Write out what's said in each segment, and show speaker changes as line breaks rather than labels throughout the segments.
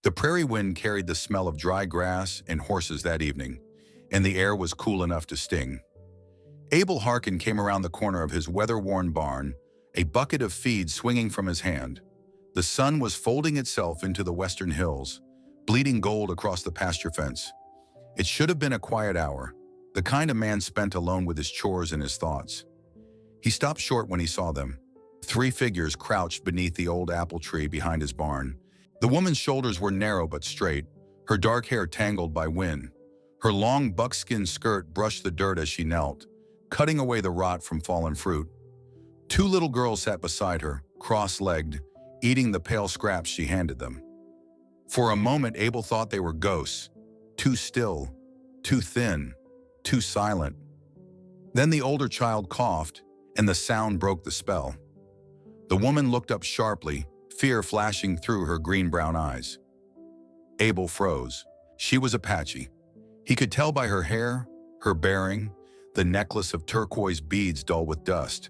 The prairie wind carried the smell of dry grass and horses that evening, and the air was cool enough to sting. Abel Harkin came around the corner of his weather-worn barn, a bucket of feed swinging from his hand. The sun was folding itself into the western hills, bleeding gold across the pasture fence. It should have been a quiet hour, the kind a man spent alone with his chores and his thoughts. He stopped short when he saw them. Three figures crouched beneath the old apple tree behind his barn. The woman's shoulders were narrow but straight, her dark hair tangled by wind. Her long buckskin skirt brushed the dirt as she knelt, cutting away the rot from fallen fruit. Two little girls sat beside her, cross-legged, eating the pale scraps she handed them. For a moment, Abel thought they were ghosts, too still, too thin, too silent. Then the older child coughed, and the sound broke the spell. The woman looked up sharply, fear flashing through her green-brown eyes. Abel froze. She was Apache. He could tell by her hair, her bearing, the necklace of turquoise beads dull with dust.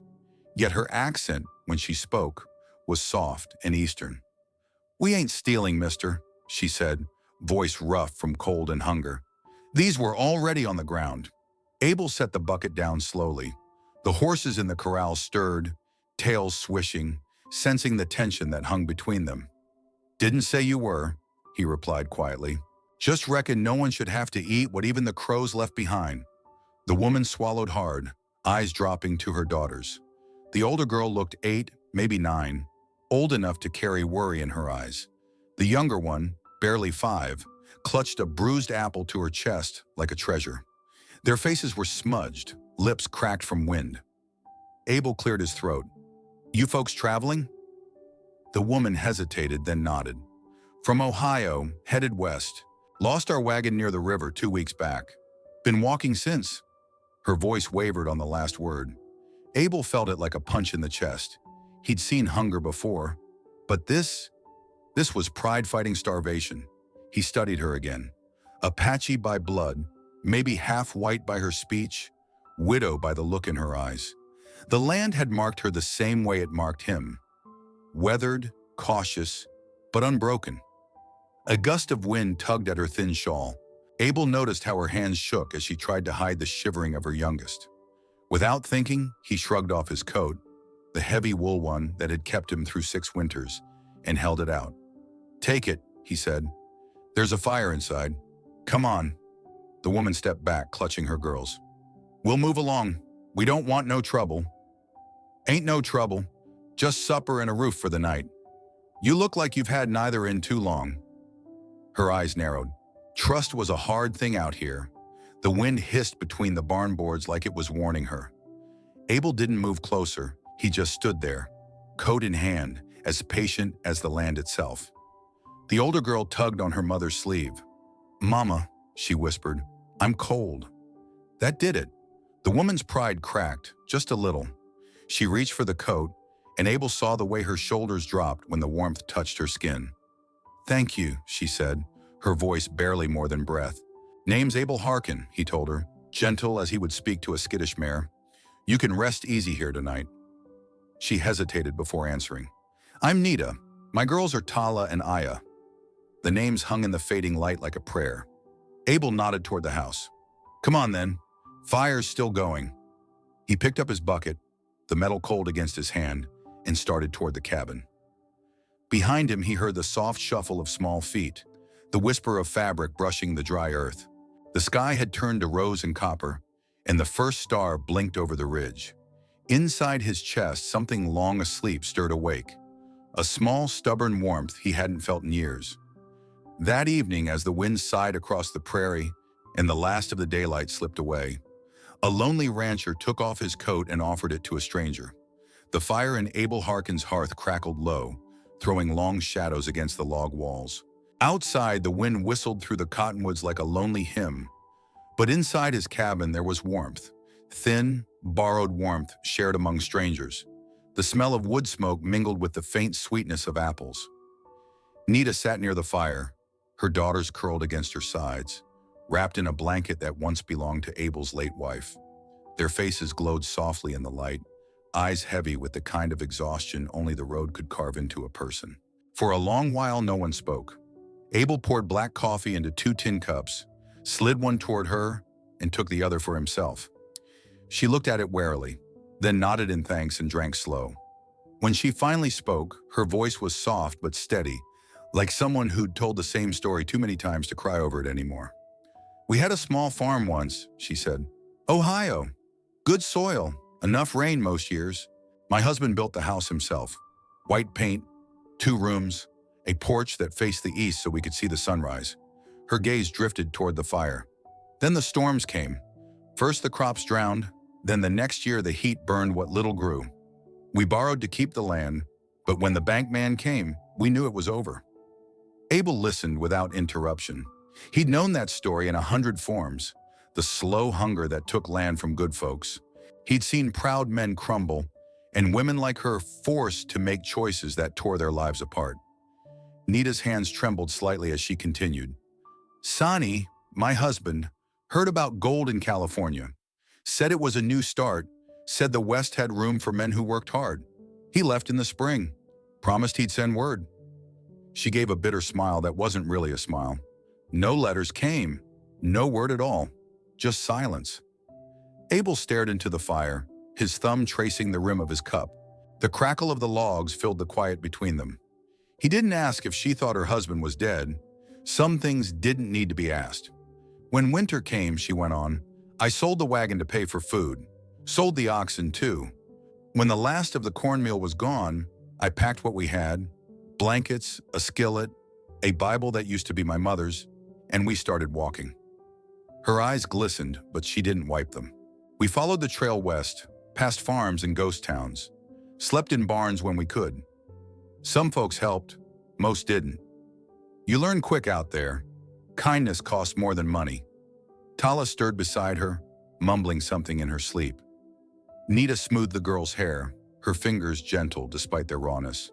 Yet her accent, when she spoke, was soft and eastern. "We ain't stealing, mister," she said, voice rough from cold and hunger. These were already on the ground. Abel set the bucket down slowly. The horses in the corral stirred, tails swishing, sensing the tension that hung between them. "Didn't say you were," he replied quietly. "Just reckon no one should have to eat what even the crows left behind." The woman swallowed hard, eyes dropping to her daughters. The older girl looked 8, maybe 9, old enough to carry worry in her eyes. The younger one, barely 5, clutched a bruised apple to her chest like a treasure. Their faces were smudged, lips cracked from wind. Abel cleared his throat. "You folks traveling?" The woman hesitated, then nodded. "From Ohio, headed west. Lost our wagon near the river 2 weeks back. Been walking since." Her voice wavered on the last word. Abel felt it like a punch in the chest. He'd seen hunger before, but this was pride fighting starvation. He studied her again. Apache by blood, maybe half white by her speech, widow by the look in her eyes. The land had marked her the same way it marked him. Weathered, cautious, but unbroken. A gust of wind tugged at her thin shawl. Abel noticed how her hands shook as she tried to hide the shivering of her youngest. Without thinking, he shrugged off his coat, the heavy wool one that had kept him through 6 winters, and held it out. "Take it," he said. "There's a fire inside. Come on." The woman stepped back, clutching her girls. "We'll move along. We don't want no trouble." "Ain't no trouble. Just supper and a roof for the night. You look like you've had neither in too long." Her eyes narrowed. Trust was a hard thing out here. The wind hissed between the barn boards like it was warning her. Abel didn't move closer. He just stood there, coat in hand, as patient as the land itself. The older girl tugged on her mother's sleeve. "Mama," she whispered, "I'm cold." That did it. The woman's pride cracked, just a little. She reached for the coat, and Abel saw the way her shoulders dropped when the warmth touched her skin. "Thank you," she said, her voice barely more than breath. "Name's Abel Harkin," he told her, gentle as he would speak to a skittish mare. "You can rest easy here tonight." She hesitated before answering. "I'm Nita. My girls are Tala and Aya." The names hung in the fading light like a prayer. Abel nodded toward the house. "Come on then. Fire's still going." He picked up his bucket, the metal cold against his hand, and started toward the cabin. Behind him, he heard the soft shuffle of small feet, the whisper of fabric brushing the dry earth. The sky had turned to rose and copper, and the first star blinked over the ridge. Inside his chest, something long asleep stirred awake, a small, stubborn warmth he hadn't felt in years. That evening, as the wind sighed across the prairie and the last of the daylight slipped away, a lonely rancher took off his coat and offered it to a stranger. The fire in Abel Harkin's hearth crackled low, throwing long shadows against the log walls. Outside, the wind whistled through the cottonwoods like a lonely hymn. But inside his cabin, there was warmth, thin, borrowed warmth shared among strangers. The smell of wood smoke mingled with the faint sweetness of apples. Nita sat near the fire, her daughters curled against her sides, wrapped in a blanket that once belonged to Abel's late wife. Their faces glowed softly in the light, eyes heavy with the kind of exhaustion only the road could carve into a person. For a long while, no one spoke. Abel poured black coffee into 2 tin cups, slid one toward her, and took the other for himself. She looked at it warily, then nodded in thanks and drank slow. When she finally spoke, her voice was soft but steady, like someone who'd told the same story too many times to cry over it anymore. "We had a small farm once," she said. "Ohio. Good soil, enough rain most years. My husband built the house himself. White paint, 2 rooms, a porch that faced the east so we could see the sunrise." Her gaze drifted toward the fire. "Then the storms came. First the crops drowned, then the next year the heat burned what little grew. We borrowed to keep the land, but when the bank man came, we knew it was over." Abel listened without interruption. He'd known that story in 100 forms, the slow hunger that took land from good folks. He'd seen proud men crumble, and women like her forced to make choices that tore their lives apart. Nita's hands trembled slightly as she continued. "Sonny, my husband, heard about gold in California. Said it was a new start, said the West had room for men who worked hard. He left in the spring, promised he'd send word." She gave a bitter smile that wasn't really a smile. No letters came, no word at all, just silence. Abel stared into the fire, his thumb tracing the rim of his cup. The crackle of the logs filled the quiet between them. He didn't ask if she thought her husband was dead. Some things didn't need to be asked. "When winter came," she went on, "I sold the wagon to pay for food. Sold the oxen too. When the last of the cornmeal was gone, I packed what we had, blankets, a skillet, a Bible that used to be my mother's, and we started walking." Her eyes glistened, but she didn't wipe them. "We followed the trail west, past farms and ghost towns. Slept in barns when we could. Some folks helped, most didn't. You learn quick out there. Kindness costs more than money." Tala stirred beside her, mumbling something in her sleep. Nita smoothed the girl's hair, her fingers gentle despite their rawness.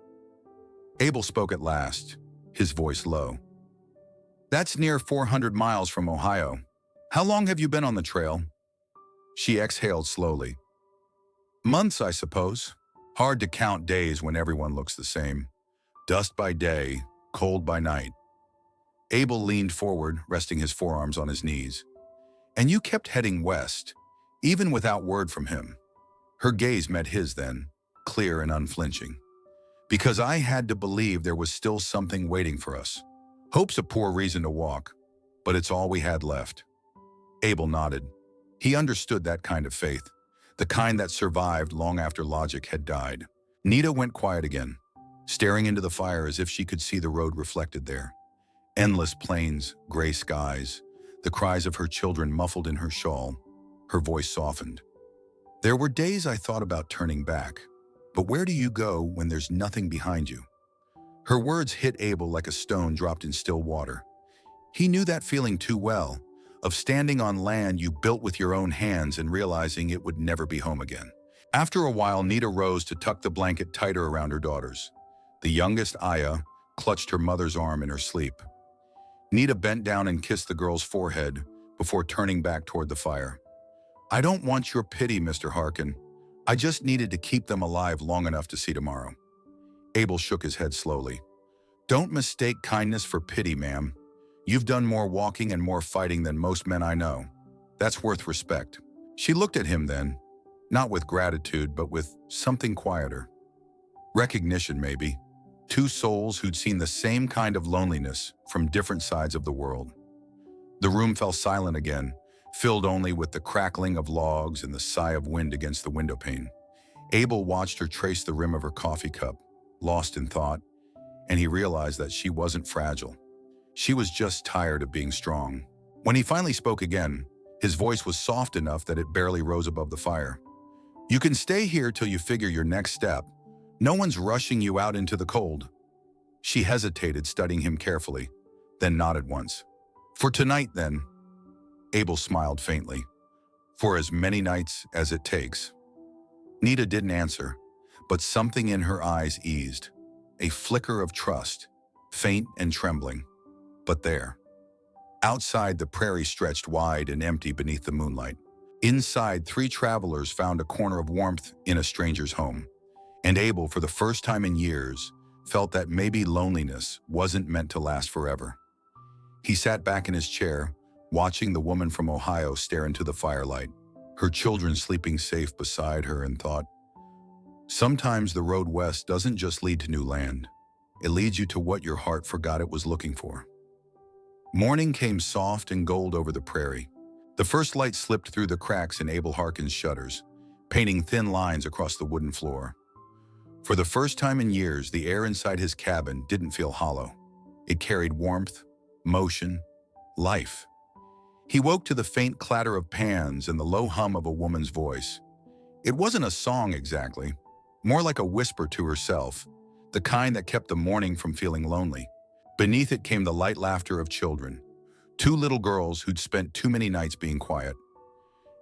Abel spoke at last, his voice low. "That's near 400 miles from Ohio. How long have you been on the trail?" She exhaled slowly. "Months, I suppose. Hard to count days when everyone looks the same. Dust by day, cold by night." Abel leaned forward, resting his forearms on his knees. "And you kept heading west, even without word from him." Her gaze met his then, clear and unflinching. "Because I had to believe there was still something waiting for us. Hope's a poor reason to walk, but it's all we had left." Abel nodded. He understood that kind of faith, the kind that survived long after logic had died. Nita went quiet again, staring into the fire as if she could see the road reflected there. Endless plains, gray skies, the cries of her children muffled in her shawl. Her voice softened. "There were days I thought about turning back, but where do you go when there's nothing behind you?" Her words hit Abel like a stone dropped in still water. He knew that feeling too well, of standing on land you built with your own hands and realizing it would never be home again. After a while, Nita rose to tuck the blanket tighter around her daughters. The youngest, Aya, clutched her mother's arm in her sleep. Nita bent down and kissed the girl's forehead before turning back toward the fire. "I don't want your pity, Mr. Harkin. I just needed to keep them alive long enough to see tomorrow." Abel shook his head slowly. "Don't mistake kindness for pity, ma'am. You've done more walking and more fighting than most men I know. That's worth respect." She looked at him then, not with gratitude, but with something quieter. Recognition, maybe. Two souls who'd seen the same kind of loneliness from different sides of the world. The room fell silent again, filled only with the crackling of logs and the sigh of wind against the windowpane. Abel watched her trace the rim of her coffee cup, lost in thought, and he realized that she wasn't fragile. She was just tired of being strong. When he finally spoke again, his voice was soft enough that it barely rose above the fire. "You can stay here till you figure your next step. No one's rushing you out into the cold." She hesitated, studying him carefully, then nodded once. "For tonight, then." Abel smiled faintly. "For as many nights as it takes." Nita didn't answer, but something in her eyes eased. A flicker of trust, faint and trembling. But there. Outside, the prairie stretched wide and empty beneath the moonlight. Inside, 3 travelers found a corner of warmth in a stranger's home. And Abel, for the first time in years, felt that maybe loneliness wasn't meant to last forever. He sat back in his chair, watching the woman from Ohio stare into the firelight, her children sleeping safe beside her, and thought, sometimes the road west doesn't just lead to new land. It leads you to what your heart forgot it was looking for. Morning came soft and gold over the prairie. The first light slipped through the cracks in Abel Harkin's shutters, painting thin lines across the wooden floor. For the first time in years, the air inside his cabin didn't feel hollow. It carried warmth, motion, life. He woke to the faint clatter of pans and the low hum of a woman's voice. It wasn't a song exactly, more like a whisper to herself, the kind that kept the morning from feeling lonely. Beneath it came the light laughter of children, two little girls who'd spent too many nights being quiet.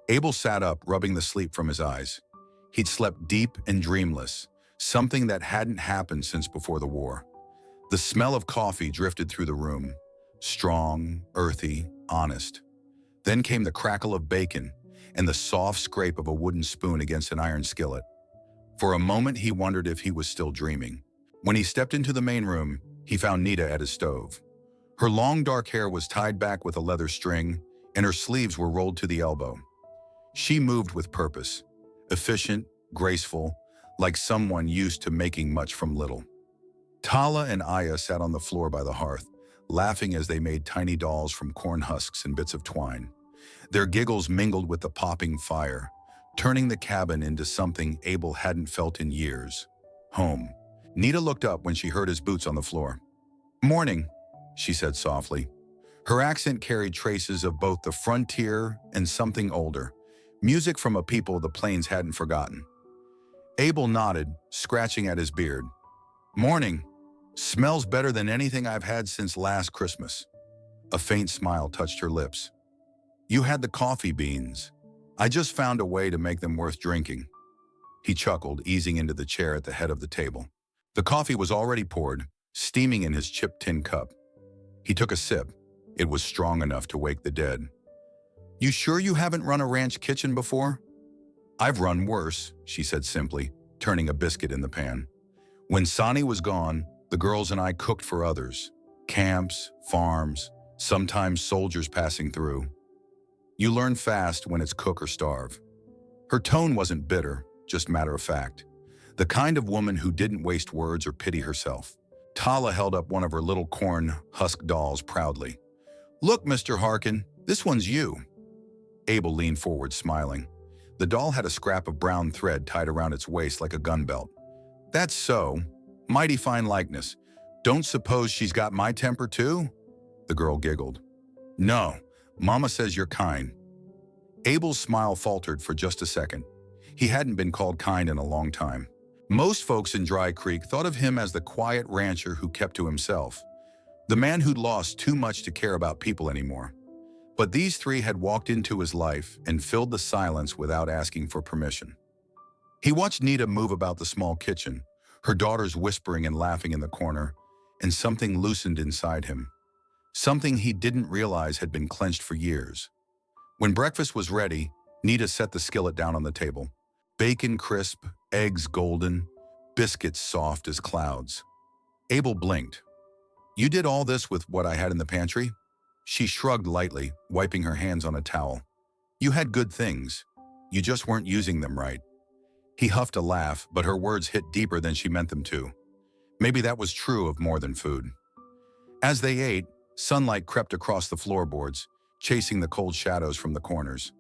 Abel sat up, rubbing the sleep from his eyes. He'd slept deep and dreamless, something that hadn't happened since before the war. The smell of coffee drifted through the room, strong, earthy, honest. Then came the crackle of bacon and the soft scrape of a wooden spoon against an iron skillet. For a moment, he wondered if he was still dreaming. When he stepped into the main room, he found Nita at his stove. Her long dark hair was tied back with a leather string, and her sleeves were rolled to the elbow. She moved with purpose, efficient, graceful, like someone used to making much from little. Tala and Aya sat on the floor by the hearth, laughing as they made tiny dolls from corn husks and bits of twine. Their giggles mingled with the popping fire, turning the cabin into something Abel hadn't felt in years. Home. Nita looked up when she heard his boots on the floor. "Morning," she said softly. Her accent carried traces of both the frontier and something older, music from a people the plains hadn't forgotten. Abel nodded, scratching at his beard. "Morning. Smells better than anything I've had since last Christmas." A faint smile touched her lips. "You had the coffee beans. I just found a way to make them worth drinking." He chuckled, easing into the chair at the head of the table. The coffee was already poured, steaming in his chipped tin cup. He took a sip. It was strong enough to wake the dead. "You sure you haven't run a ranch kitchen before?" "I've run worse," she said simply, turning a biscuit in the pan. "When Sonny was gone, the girls and I cooked for others. Camps, farms, sometimes soldiers passing through. You learn fast when it's cook or starve." Her tone wasn't bitter, just matter of fact. The kind of woman who didn't waste words or pity herself. Tala held up one of her little corn husk dolls proudly. "Look, Mr. Harkin, this one's you." Abel leaned forward, smiling. The doll had a scrap of brown thread tied around its waist like a gun belt. "That's so. Mighty fine likeness. Don't suppose she's got my temper too?" The girl giggled. "No, Mama says you're kind." Abel's smile faltered for just a second. He hadn't been called kind in a long time. Most folks in Dry Creek thought of him as the quiet rancher who kept to himself, the man who'd lost too much to care about people anymore. But these three had walked into his life and filled the silence without asking for permission. He watched Nita move about the small kitchen, her daughters whispering and laughing in the corner, and something loosened inside him. Something he didn't realize had been clenched for years. When breakfast was ready, Nita set the skillet down on the table. Bacon crisp, eggs golden, biscuits soft as clouds. Abel blinked. "You did all this with what I had in the pantry?" She shrugged lightly, wiping her hands on a towel. "You had good things. You just weren't using them right." He huffed a laugh, but her words hit deeper than she meant them to. Maybe that was true of more than food. As they ate, sunlight crept across the floorboards, chasing the cold shadows from the corners.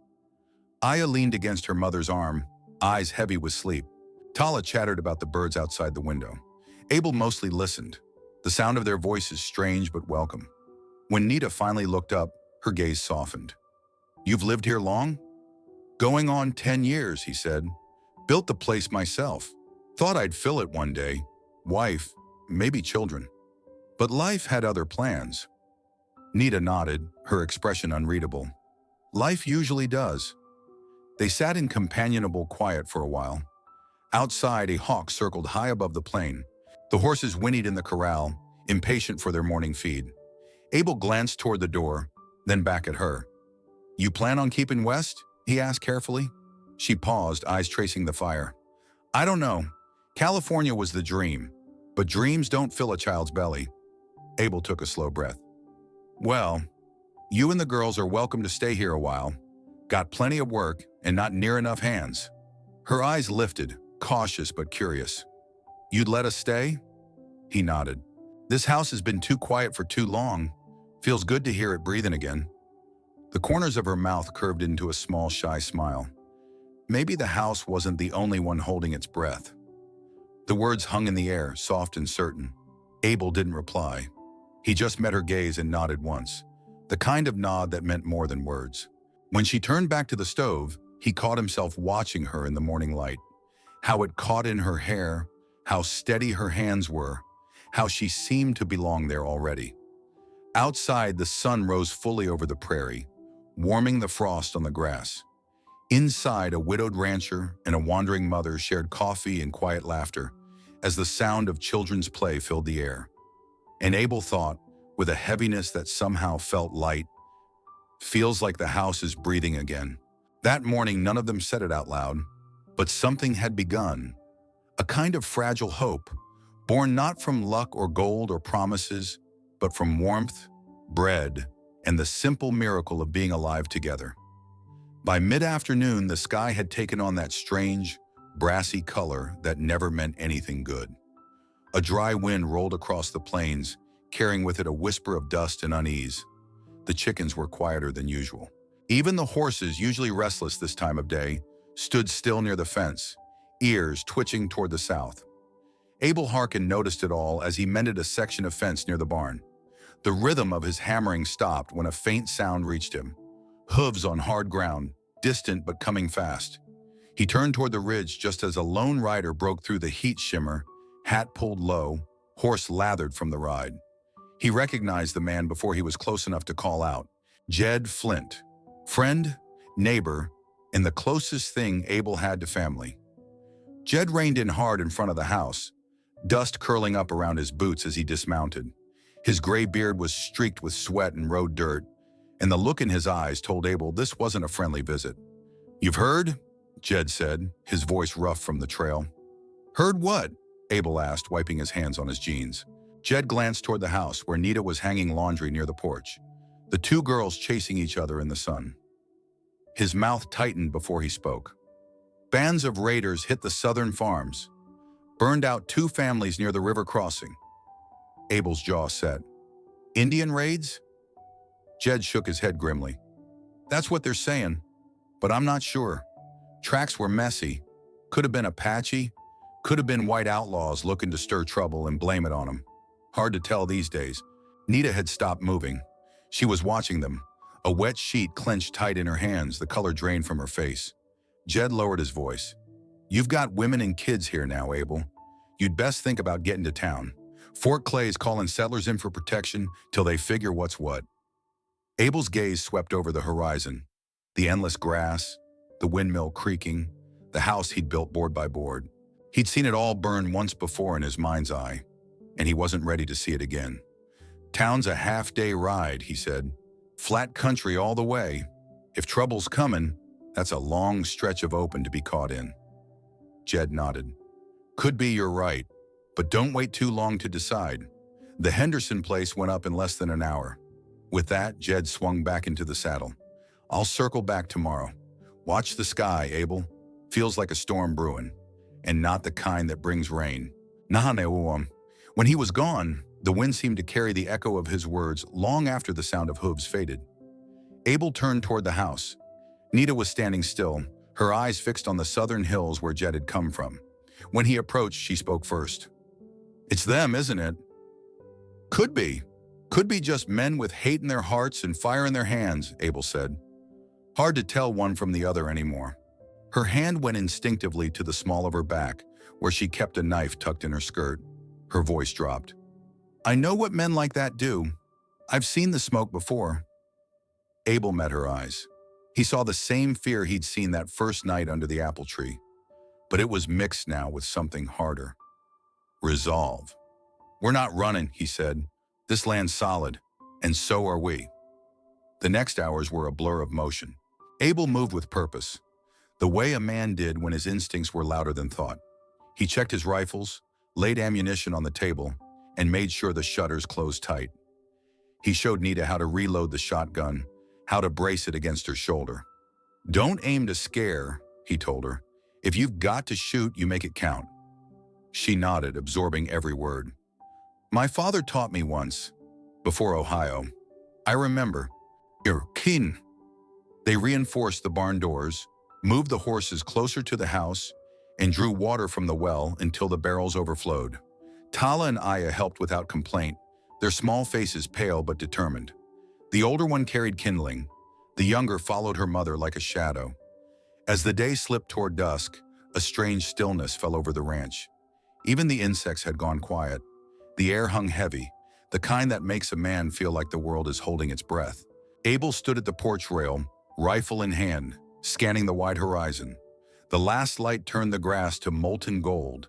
Aya leaned against her mother's arm, eyes heavy with sleep. Tala chattered about the birds outside the window. Abel mostly listened, the sound of their voices strange but welcome. When Nita finally looked up, her gaze softened. "You've lived here long?" "Going on 10 years, he said. "Built the place myself. Thought I'd fill it one day. Wife, maybe children. But life had other plans." Nita nodded, her expression unreadable. "Life usually does." They sat in companionable quiet for a while. Outside, a hawk circled high above the plain. The horses whinnied in the corral, impatient for their morning feed. Abel glanced toward the door, then back at her. "You plan on keeping west?" he asked carefully. She paused, eyes tracing the fire. "I don't know. California was the dream, but dreams don't fill a child's belly." Abel took a slow breath. Well, you and the girls are welcome to stay here a while. Got plenty of work and not near enough hands. Her eyes lifted, cautious but curious. You'd let us stay? He nodded. This house has been too quiet for too long. Feels good to hear it breathing again. The corners of her mouth curved into a small, shy smile. Maybe the house wasn't the only one holding its breath. The words hung in the air, soft and certain. Abel didn't reply. He just met her gaze and nodded once, the kind of nod that meant more than words. When she turned back to the stove, he caught himself watching her in the morning light. How it caught in her hair, how steady her hands were, how she seemed to belong there already. Outside, the sun rose fully over the prairie, warming the frost on the grass. Inside, a widowed rancher and a wandering mother shared coffee and quiet laughter as the sound of children's play filled the air. And Abel thought, with a heaviness that somehow felt light, feels like the house is breathing again. That morning, none of them said it out loud, but something had begun. A kind of fragile hope, born not from luck or gold or promises, but from warmth, bread, and the simple miracle of being alive together. By mid-afternoon, the sky had taken on that strange, brassy color that never meant anything good. A dry wind rolled across the plains, carrying with it a whisper of dust and unease. The chickens were quieter than usual. Even the horses, usually restless this time of day, stood still near the fence, ears twitching toward the south. Abel Harkin noticed it all as he mended a section of fence near the barn. The rhythm of his hammering stopped when a faint sound reached him. Hooves on hard ground, distant but coming fast. He turned toward the ridge just as a lone rider broke through the heat shimmer, hat pulled low, horse lathered from the ride. He recognized the man before he was close enough to call out. Jed Flint, friend, neighbor, and the closest thing Abel had to family. Jed reined in hard in front of the house, dust curling up around his boots as he dismounted. His gray beard was streaked with sweat and road dirt, and the look in his eyes told Abel this wasn't a friendly visit. "You've heard?" Jed said, his voice rough from the trail. "Heard what?" Abel asked, wiping his hands on his jeans. Jed glanced toward the house where Nita was hanging laundry near the porch, the two girls chasing each other in the sun. His mouth tightened before he spoke. Bands of raiders hit the southern farms, burned out 2 families near the river crossing. Abel's jaw set. Indian raids? Jed shook his head grimly. That's what they're saying, but I'm not sure. Tracks were messy. Could have been Apache, could have been white outlaws looking to stir trouble and blame it on them. Hard to tell these days. Nita had stopped moving. She was watching them, a wet sheet clenched tight in her hands, the color drained from her face. Jed lowered his voice. You've got women and kids here now, Abel. You'd best think about getting to town. Fort Clay's calling settlers in for protection till they figure what's what. Abel's gaze swept over the horizon. The endless grass, the windmill creaking, the house he'd built board by board. He'd seen it all burn once before in his mind's eye, and he wasn't ready to see it again. Town's a half-day ride, he said. Flat country all the way. If trouble's coming, that's a long stretch of open to be caught in. Jed nodded. Could be you're right, but don't wait too long to decide. The Henderson place went up in less than an hour. With that, Jed swung back into the saddle. I'll circle back tomorrow. Watch the sky, Abel. Feels like a storm brewing, and not the kind that brings rain. When he was gone, the wind seemed to carry the echo of his words long after the sound of hooves faded. Abel turned toward the house. Nita was standing still, her eyes fixed on the southern hills where Jed had come from. When he approached, she spoke first. It's them, isn't it? Could be. Could be just men with hate in their hearts and fire in their hands, Abel said. Hard to tell one from the other anymore. Her hand went instinctively to the small of her back, where she kept a knife tucked in her skirt. Her voice dropped. I know what men like that do. I've seen the smoke before. Abel met her eyes. He saw the same fear he'd seen that first night under the apple tree, but it was mixed now with something harder. Resolve. We're not running, he said. This land's solid, and so are we. The next hours were a blur of motion. Abel moved with purpose, the way a man did when his instincts were louder than thought. He checked his rifles, laid ammunition on the table, and made sure the shutters closed tight. He showed Nita how to reload the shotgun, how to brace it against her shoulder. "Don't aim to scare," he told her. "If you've got to shoot, you make it count." She nodded, absorbing every word. "My father taught me once, before Ohio. I remember. You're keen." They reinforced the barn doors, moved the horses closer to the house, and drew water from the well until the barrels overflowed. Tala and Aya helped without complaint, their small faces pale but determined. The older one carried kindling. The younger followed her mother like a shadow. As the day slipped toward dusk, a strange stillness fell over the ranch. Even the insects had gone quiet. The air hung heavy, the kind that makes a man feel like the world is holding its breath. Abel stood at the porch rail, rifle in hand, scanning the wide horizon. The last light turned the grass to molten gold,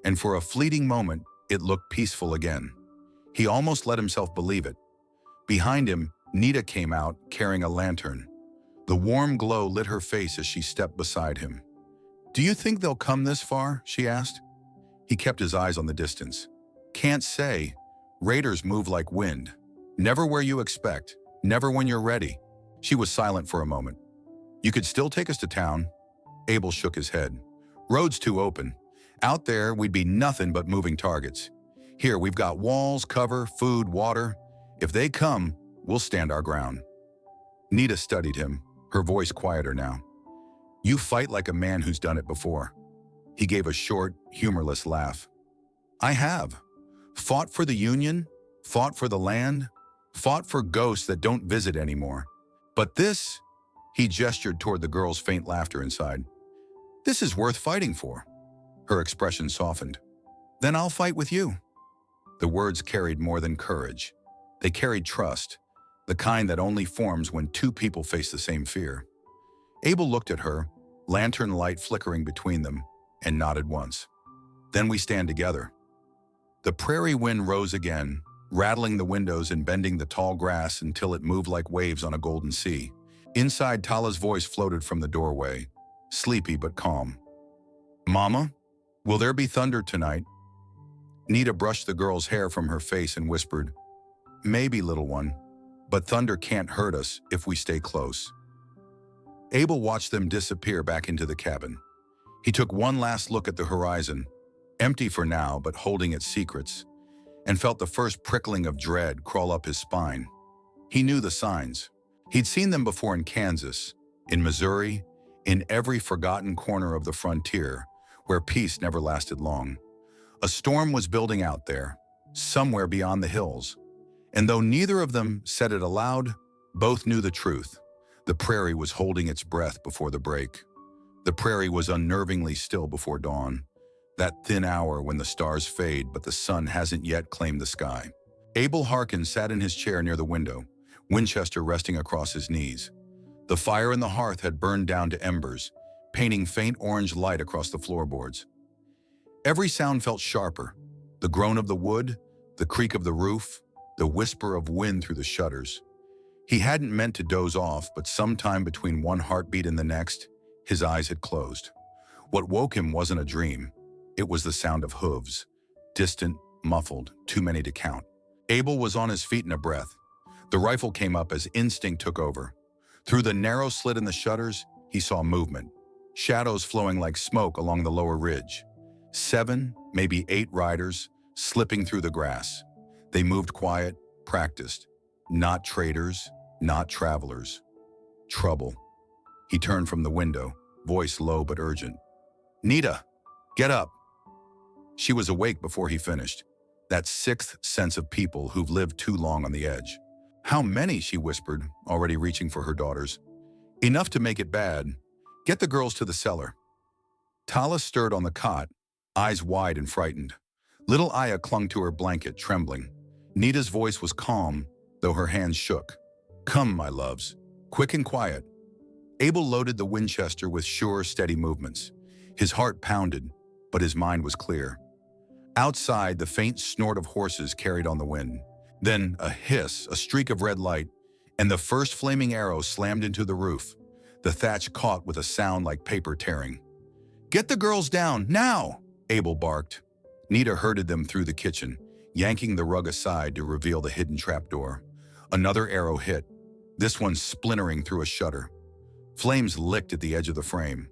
and for a fleeting moment, it looked peaceful again. He almost let himself believe it. Behind him, Nita came out, carrying a lantern. The warm glow lit her face as she stepped beside him. "Do you think they'll come this far?" she asked. He kept his eyes on the distance. "Can't say. Raiders move like wind. Never where you expect, never when you're ready." She was silent for a moment. "You could still take us to town." Abel shook his head. "Road's too open. Out there, we'd be nothing but moving targets. Here, we've got walls, cover, food, water. If they come, we'll stand our ground." Nita studied him, her voice quieter now. "You fight like a man who's done it before." He gave a short, humorless laugh. "I have. Fought for the Union, fought for the land, fought for ghosts that don't visit anymore. But this," he gestured toward the girl's faint laughter inside, "this is worth fighting for." Her expression softened. "Then I'll fight with you." The words carried more than courage. They carried trust, the kind that only forms when two people face the same fear. Abel looked at her, lantern light flickering between them, and nodded once. "Then we stand together." The prairie wind rose again, rattling the windows and bending the tall grass until it moved like waves on a golden sea. Inside, Tala's voice floated from the doorway, sleepy but calm. "Mama, will there be thunder tonight?" Nita brushed the girl's hair from her face and whispered, "Maybe, little one, but thunder can't hurt us if we stay close." Abel watched them disappear back into the cabin. He took one last look at the horizon, empty for now but holding its secrets, and felt the first prickling of dread crawl up his spine. He knew the signs. He'd seen them before in Kansas, in Missouri, in every forgotten corner of the frontier where peace never lasted long. A storm was building out there, somewhere beyond the hills. And though neither of them said it aloud, both knew the truth. The prairie was holding its breath before the break. The prairie was unnervingly still before dawn, that thin hour when the stars fade but the sun hasn't yet claimed the sky. Abel Harkin sat in his chair near the window, Winchester resting across his knees. The fire in the hearth had burned down to embers, painting faint orange light across the floorboards. Every sound felt sharper, the groan of the wood, the creak of the roof, the whisper of wind through the shutters. He hadn't meant to doze off, but sometime between one heartbeat and the next, his eyes had closed. What woke him wasn't a dream. It was the sound of hooves, distant, muffled, too many to count. Abel was on his feet in a breath. The rifle came up as instinct took over. Through the narrow slit in the shutters, he saw movement, shadows flowing like smoke along the lower ridge. 7, maybe 8 riders, slipping through the grass. They moved quiet, practiced. Not traders, not travelers. Trouble. He turned from the window, voice low but urgent. "Nita, get up." She was awake before he finished. That sixth sense of people who've lived too long on the edge. "How many?" she whispered, already reaching for her daughters. "Enough to make it bad. Get the girls to the cellar." Tala stirred on the cot, eyes wide and frightened. Little Aya clung to her blanket, trembling. Nita's voice was calm, though her hands shook. "Come, my loves, quick and quiet." Abel loaded the Winchester with sure, steady movements. His heart pounded, but his mind was clear. Outside, the faint snort of horses carried on the wind. Then a hiss, a streak of red light, and the first flaming arrow slammed into the roof. The thatch caught with a sound like paper tearing. "Get the girls down, now!" Abel barked. Nita herded them through the kitchen, yanking the rug aside to reveal the hidden trapdoor. Another arrow hit, this one splintering through a shutter. Flames licked at the edge of the frame.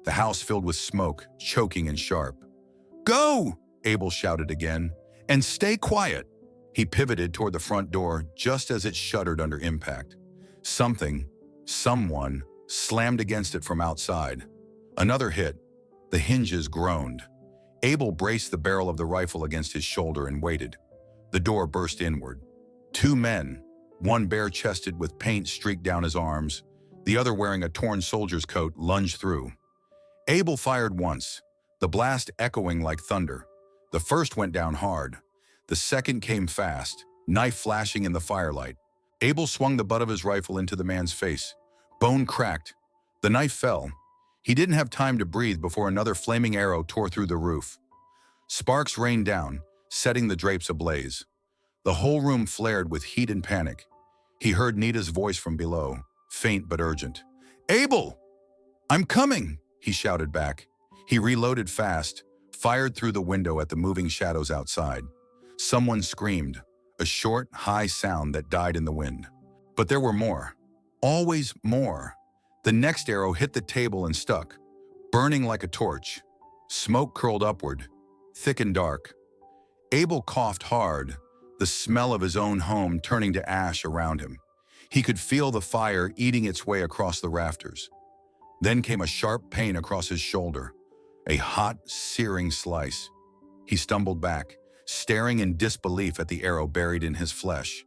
The house filled with smoke, choking and sharp. "Go!" Abel shouted again. "And stay quiet!" He pivoted toward the front door just as it shuddered under impact. Someone, slammed against it from outside. Another hit. The hinges groaned. Abel braced the barrel of the rifle against his shoulder and waited. The door burst inward. Two men, one bare-chested with paint streaked down his arms, the other wearing a torn soldier's coat, lunged through. Abel fired once, the blast echoing like thunder. The first went down hard. The second came fast, knife flashing in the firelight. Abel swung the butt of his rifle into the man's face. Bone cracked. The knife fell. He didn't have time to breathe before another flaming arrow tore through the roof. Sparks rained down, setting the drapes ablaze. The whole room flared with heat and panic. He heard Nita's voice from below, faint but urgent. "Abel! I'm coming!" he shouted back. He reloaded fast, fired through the window at the moving shadows outside. Someone screamed, a short, high sound that died in the wind. But there were more. Always more. The next arrow hit the table and stuck, burning like a torch. Smoke curled upward, thick and dark. Abel coughed hard, the smell of his own home turning to ash around him. He could feel the fire eating its way across the rafters. Then came a sharp pain across his shoulder, a hot, searing slice. He stumbled back, staring in disbelief at the arrow buried in his flesh.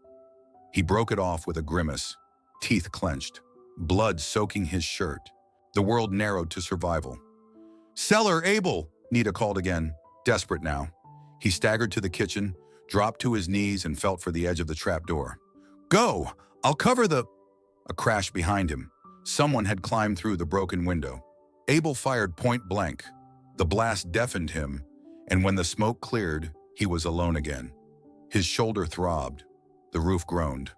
He broke it off with a grimace, teeth clenched, blood soaking his shirt. The world narrowed to survival. "Cellar, Abel!" Nita called again, desperate now. He staggered to the kitchen, dropped to his knees and felt for the edge of the trapdoor. "Go! I'll cover the—" A crash behind him. Someone had climbed through the broken window. Abel fired point blank. The blast deafened him, and when the smoke cleared, he was alone again. His shoulder throbbed. The roof groaned.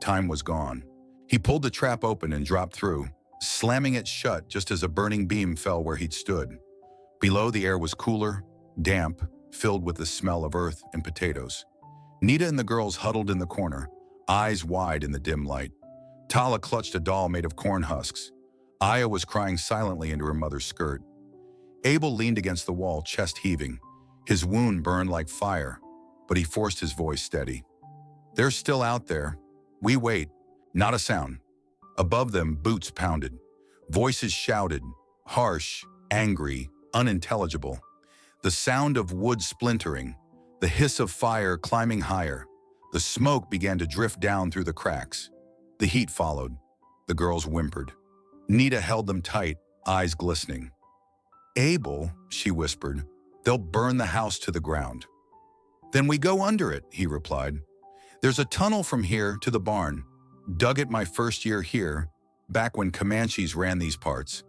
Time was gone. He pulled the trap open and dropped through, slamming it shut just as a burning beam fell where he'd stood. Below, the air was cooler, damp, filled with the smell of earth and potatoes. Nita and the girls huddled in the corner, eyes wide in the dim light. Tala clutched a doll made of corn husks. Aya was crying silently into her mother's skirt. Abel leaned against the wall, chest heaving. His wound burned like fire, but he forced his voice steady. "They're still out there. We wait." Not a sound. Above them, boots pounded. Voices shouted, harsh, angry, unintelligible. The sound of wood splintering, the hiss of fire climbing higher. The smoke began to drift down through the cracks. The heat followed. The girls whimpered. Nita held them tight, eyes glistening. "Abel," she whispered, "they'll burn the house to the ground." "Then we go under it," he replied. "There's a tunnel from here to the barn. Dug it my first year here, back when Comanches ran these parts."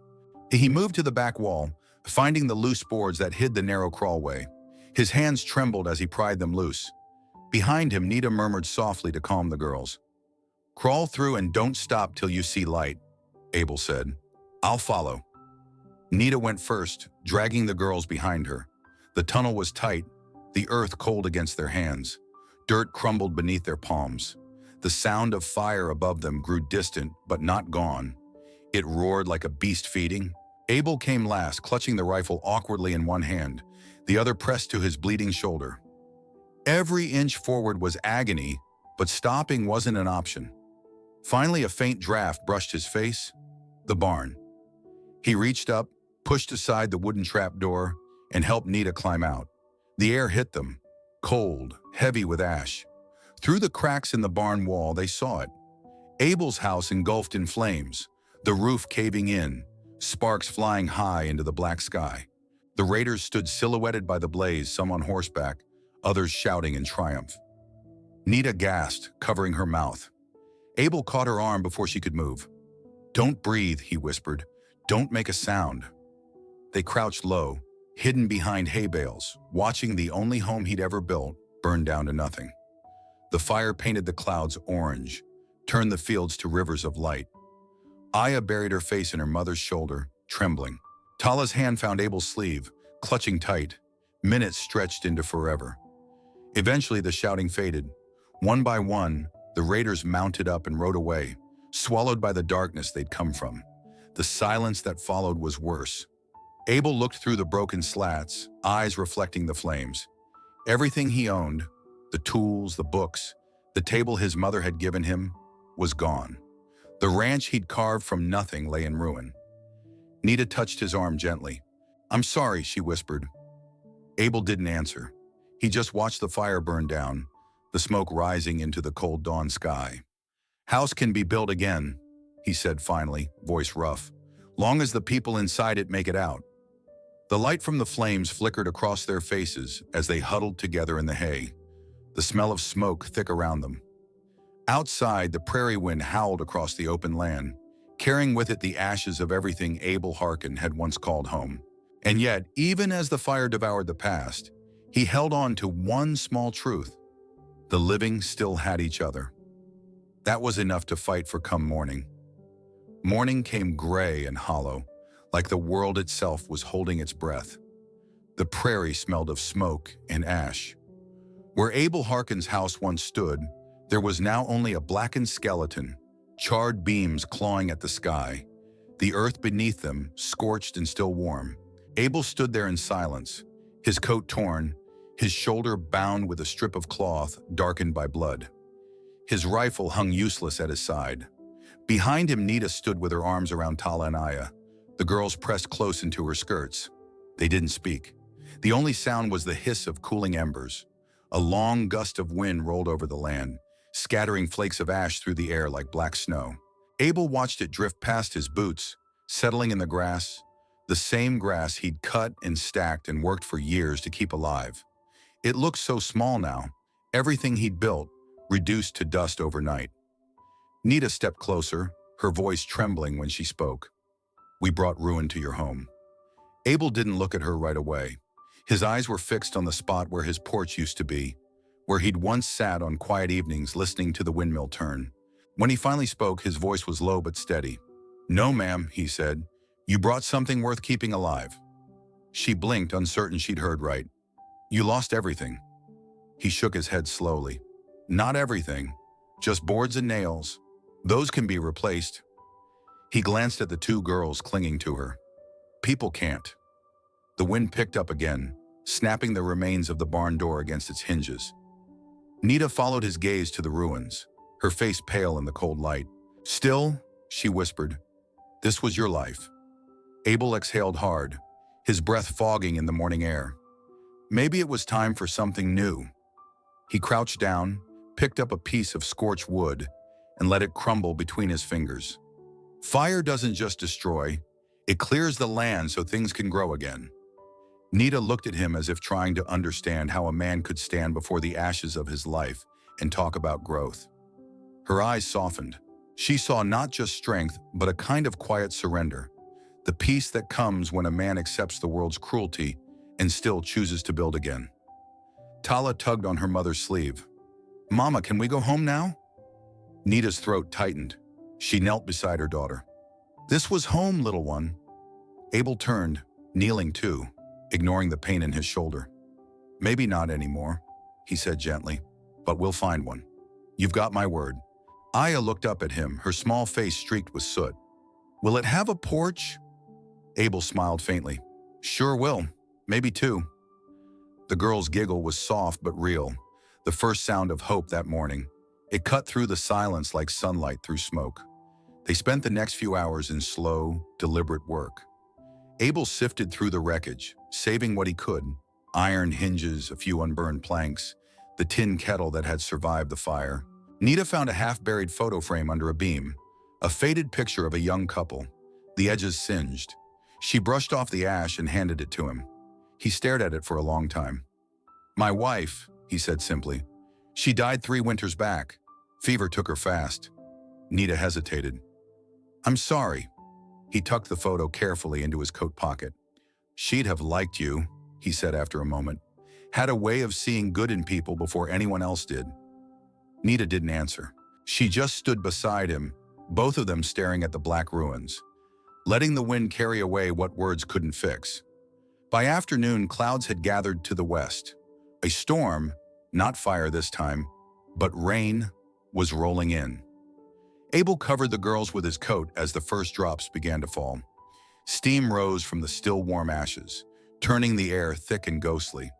He moved to the back wall, finding the loose boards that hid the narrow crawlway. His hands trembled as he pried them loose. Behind him, Nita murmured softly to calm the girls. "Crawl through and don't stop till you see light," Abel said. "I'll follow." Nita went first, dragging the girls behind her. The tunnel was tight, the earth cold against their hands. Dirt crumbled beneath their palms. The sound of fire above them grew distant, but not gone. It roared like a beast feeding. Abel came last, clutching the rifle awkwardly in one hand, the other pressed to his bleeding shoulder. Every inch forward was agony, but stopping wasn't an option. Finally, a faint draft brushed his face. The barn. He reached up, pushed aside the wooden trapdoor, and helped Nita climb out. The air hit them, cold, heavy with ash. Through the cracks in the barn wall, they saw it. Abel's house engulfed in flames, the roof caving in, sparks flying high into the black sky. The raiders stood silhouetted by the blaze, some on horseback, others shouting in triumph. Nita gasped, covering her mouth. Abel caught her arm before she could move. "Don't breathe," he whispered. "Don't make a sound." They crouched low, hidden behind hay bales, watching the only home he'd ever built burn down to nothing. The fire painted the clouds orange, turned the fields to rivers of light. Aya buried her face in her mother's shoulder, trembling. Tala's hand found Abel's sleeve, clutching tight. Minutes stretched into forever. Eventually, the shouting faded. One by one, The raiders mounted up and rode away, swallowed by the darkness they'd come from. The silence that followed was worse. Abel looked through the broken slats, eyes reflecting the flames. Everything he owned, the tools, the books, the table his mother had given him, was gone. The ranch he'd carved from nothing lay in ruin. Nita touched his arm gently. "I'm sorry," she whispered. Abel didn't answer. He just watched the fire burn down, the smoke rising into the cold dawn sky. "House can be built again," he said finally, voice rough, "long as the people inside it make it out." The light from the flames flickered across their faces as they huddled together in the hay, the smell of smoke thick around them. Outside, the prairie wind howled across the open land, carrying with it the ashes of everything Abel Harkin had once called home. And yet, even as the fire devoured the past, he held on to one small truth: the living still had each other. That was enough to fight for come morning. Morning came gray and hollow, like the world itself was holding its breath. The prairie smelled of smoke and ash. Where Abel Harkin's house once stood, there was now only a blackened skeleton, charred beams clawing at the sky, the earth beneath them scorched and still warm. Abel stood there in silence, his coat torn, his shoulder bound with a strip of cloth darkened by blood. His rifle hung useless at his side. Behind him, Nita stood with her arms around Tala and Aya. The girls pressed close into her skirts. They didn't speak. The only sound was the hiss of cooling embers. A long gust of wind rolled over the land, scattering flakes of ash through the air like black snow. Abel watched it drift past his boots, settling in the grass, the same grass he'd cut and stacked and worked for years to keep alive. It looked so small now, everything he'd built, reduced to dust overnight. Nita stepped closer, her voice trembling when she spoke. "We brought ruin to your home." Abel didn't look at her right away. His eyes were fixed on the spot where his porch used to be, where he'd once sat on quiet evenings listening to the windmill turn. When he finally spoke, his voice was low but steady. "No, ma'am," he said. "You brought something worth keeping alive." She blinked, uncertain she'd heard right. "You lost everything." He shook his head slowly. "Not everything, just boards and nails. Those can be replaced." He glanced at the two girls clinging to her. "People can't." The wind picked up again, snapping the remains of the barn door against its hinges. Nita followed his gaze to the ruins, her face pale in the cold light. "Still," she whispered, "this was your life." Abel exhaled hard, his breath fogging in the morning air. Maybe it was time for something new. He crouched down, picked up a piece of scorched wood, and let it crumble between his fingers. Fire doesn't just destroy, it clears the land so things can grow again. Nita looked at him as if trying to understand how a man could stand before the ashes of his life and talk about growth. Her eyes softened. She saw not just strength, but a kind of quiet surrender, the peace that comes when a man accepts the world's cruelty and still chooses to build again. Tala tugged on her mother's sleeve. "Mama, can we go home now?" Nita's throat tightened. She knelt beside her daughter. "This was home, little one." Abel turned, kneeling too, ignoring the pain in his shoulder. "Maybe not anymore," he said gently, "but we'll find one. You've got my word." Aya looked up at him, her small face streaked with soot. "Will it have a porch?" Abel smiled faintly. "Sure will. Maybe two." The girl's giggle was soft but real, the first sound of hope that morning. It cut through the silence like sunlight through smoke. They spent the next few hours in slow, deliberate work. Abel sifted through the wreckage, saving what he could: iron hinges, a few unburned planks, the tin kettle that had survived the fire. Nita found a half-buried photo frame under a beam, a faded picture of a young couple, the edges singed. She brushed off the ash and handed it to him. He stared at it for a long time. "My wife," he said simply. "She died 3 winters back. Fever took her fast." Nita hesitated. "I'm sorry." He tucked the photo carefully into his coat pocket. "She'd have liked you," he said after a moment. "Had a way of seeing good in people before anyone else did." Nita didn't answer. She just stood beside him, both of them staring at the black ruins, letting the wind carry away what words couldn't fix. By afternoon, clouds had gathered to the west. A storm, not fire this time, but rain, was rolling in. Abel covered the girls with his coat as the first drops began to fall. Steam rose from the still warm ashes, turning the air thick and ghostly.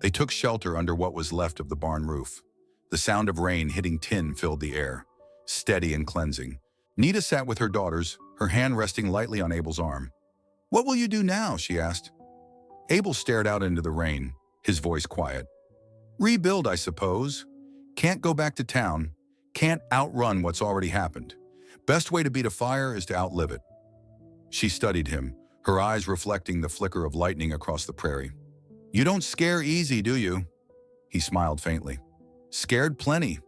They took shelter under what was left of the barn roof. The sound of rain hitting tin filled the air, steady and cleansing. Nita sat with her daughters, her hand resting lightly on Abel's arm. "What will you do now?" she asked. Abel stared out into the rain, his voice quiet. "Rebuild, I suppose. Can't go back to town. Can't outrun what's already happened. Best way to beat a fire is to outlive it." She studied him, her eyes reflecting the flicker of lightning across the prairie. "You don't scare easy, do you?" He smiled faintly. "Scared plenty.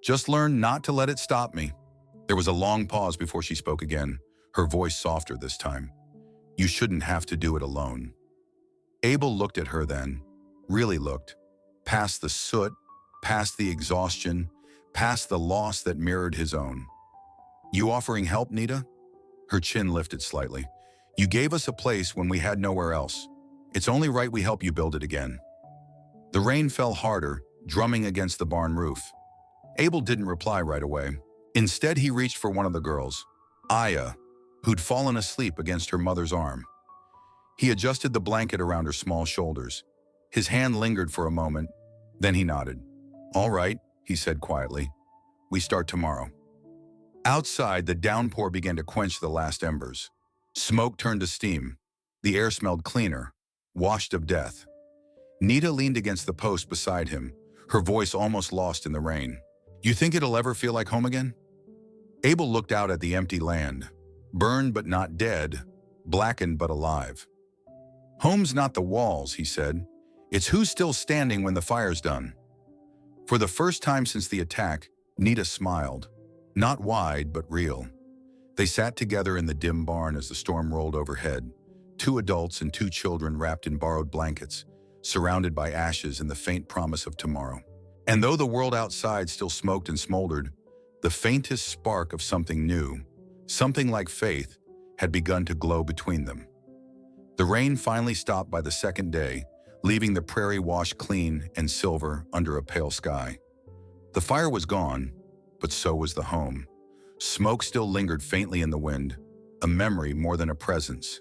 Just learn not to let it stop me." There was a long pause before she spoke again, her voice softer this time. "You shouldn't have to do it alone." Abel looked at her then, really looked, past the soot, past the exhaustion, past the loss that mirrored his own. "You offering help, Nita?" Her chin lifted slightly. "You gave us a place when we had nowhere else. It's only right we help you build it again." The rain fell harder, drumming against the barn roof. Abel didn't reply right away. Instead, he reached for one of the girls, Aya, who'd fallen asleep against her mother's arm. He adjusted the blanket around her small shoulders. His hand lingered for a moment, then he nodded. "All right," he said quietly. "We start tomorrow." Outside, the downpour began to quench the last embers. Smoke turned to steam. The air smelled cleaner, washed of death. Nita leaned against the post beside him, her voice almost lost in the rain. "You think it'll ever feel like home again?" Abel looked out at the empty land, burned but not dead, blackened but alive. "Home's not the walls," he said. "It's who's still standing when the fire's done." For the first time since the attack, Nita smiled. Not wide, but real. They sat together in the dim barn as the storm rolled overhead, 2 adults and 2 children wrapped in borrowed blankets, surrounded by ashes and the faint promise of tomorrow. And though the world outside still smoked and smoldered, the faintest spark of something new, something like faith, had begun to glow between them. The rain finally stopped by the second day, leaving the prairie washed clean and silver under a pale sky. The fire was gone, but so was the home. Smoke still lingered faintly in the wind, a memory more than a presence.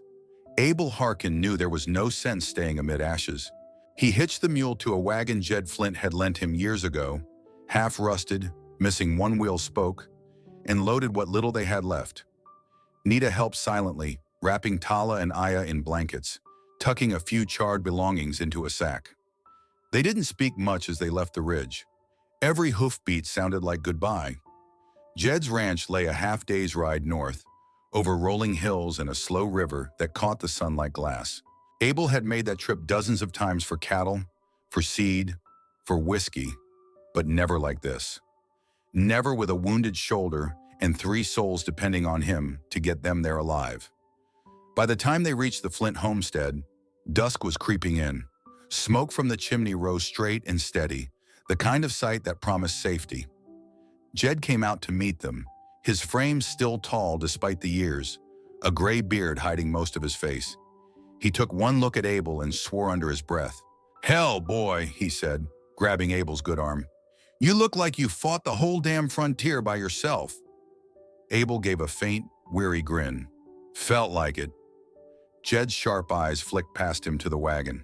Abel Harkin knew there was no sense staying amid ashes. He hitched the mule to a wagon Jed Flint had lent him years ago, half-rusted, missing 1 wheel spoke, and loaded what little they had left. Nita helped silently, wrapping Tala and Aya in blankets, tucking a few charred belongings into a sack. They didn't speak much as they left the ridge. Every hoofbeat sounded like goodbye. Jed's ranch lay a half-day's ride north, over rolling hills and a slow river that caught the sun like glass. Abel had made that trip dozens of times for cattle, for seed, for whiskey, but never like this. Never with a wounded shoulder and 3 souls depending on him to get them there alive. By the time they reached the Flint homestead, dusk was creeping in. Smoke from the chimney rose straight and steady, the kind of sight that promised safety. Jed came out to meet them, his frame still tall despite the years, a gray beard hiding most of his face. He took one look at Abel and swore under his breath. "Hell, boy," he said, grabbing Abel's good arm. "You look like you fought the whole damn frontier by yourself." Abel gave a faint, weary grin. "Felt like it." Jed's sharp eyes flicked past him to the wagon.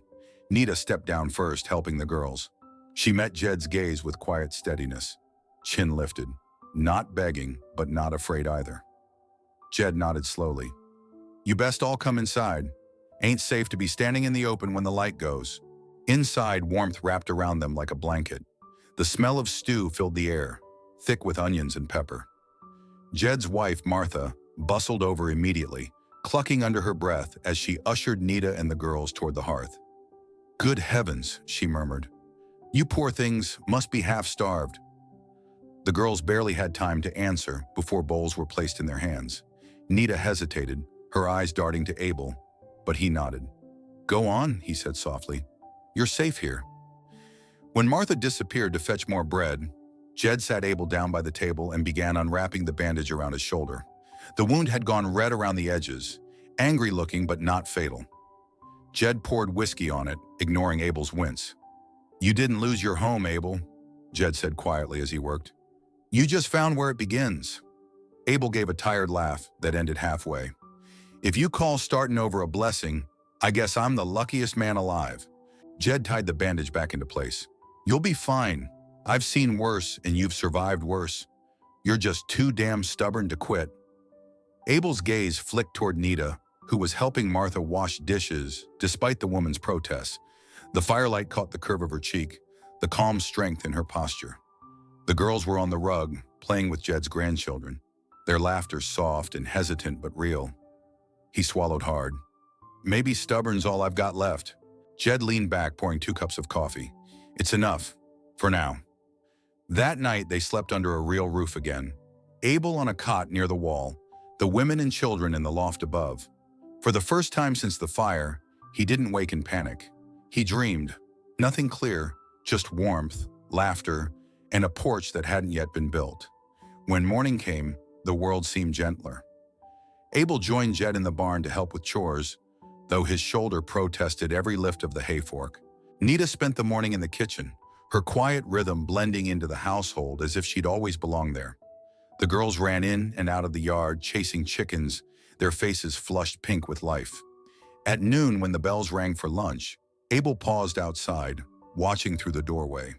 Nita stepped down first, helping the girls. She met Jed's gaze with quiet steadiness, chin lifted, not begging, but not afraid either. Jed nodded slowly. "You best all come inside. Ain't safe to be standing in the open when the light goes." Inside, warmth wrapped around them like a blanket. The smell of stew filled the air, thick with onions and pepper. Jed's wife, Martha, bustled over immediately, clucking under her breath as she ushered Nita and the girls toward the hearth. "Good heavens," she murmured. "You poor things must be half-starved." The girls barely had time to answer before bowls were placed in their hands. Nita hesitated, her eyes darting to Abel, but he nodded. "Go on," he said softly. "You're safe here." When Martha disappeared to fetch more bread, Jed sat Abel down by the table and began unwrapping the bandage around his shoulder. The wound had gone red around the edges, angry-looking but not fatal. Jed poured whiskey on it, ignoring Abel's wince. "You didn't lose your home, Abel," Jed said quietly as he worked. You just found where it begins. Abel gave a tired laugh that ended halfway. If you call starting over a blessing, I guess I'm the luckiest man alive. Jed tied the bandage back into place. You'll be fine. I've seen worse and you've survived worse. You're just too damn stubborn to quit. Abel's gaze flicked toward Nita, who was helping Martha wash dishes despite the woman's protests. The firelight caught the curve of her cheek, the calm strength in her posture. The girls were on the rug, playing with Jed's grandchildren, their laughter soft and hesitant but real. He swallowed hard. Maybe stubborn's all I've got left. Jed leaned back, pouring 2 cups of coffee. It's enough, for now. That night, they slept under a real roof again. Abel on a cot near the wall, the women and children in the loft above. For the first time since the fire, he didn't wake in panic. He dreamed. Nothing clear, just warmth, laughter, and a porch that hadn't yet been built. When morning came, the world seemed gentler. Abel joined Jed in the barn to help with chores, though his shoulder protested every lift of the hay fork. Nita spent the morning in the kitchen, her quiet rhythm blending into the household as if she'd always belonged there. The girls ran in and out of the yard, chasing chickens, their faces flushed pink with life. At noon, when the bells rang for lunch, Abel paused outside, watching through the doorway.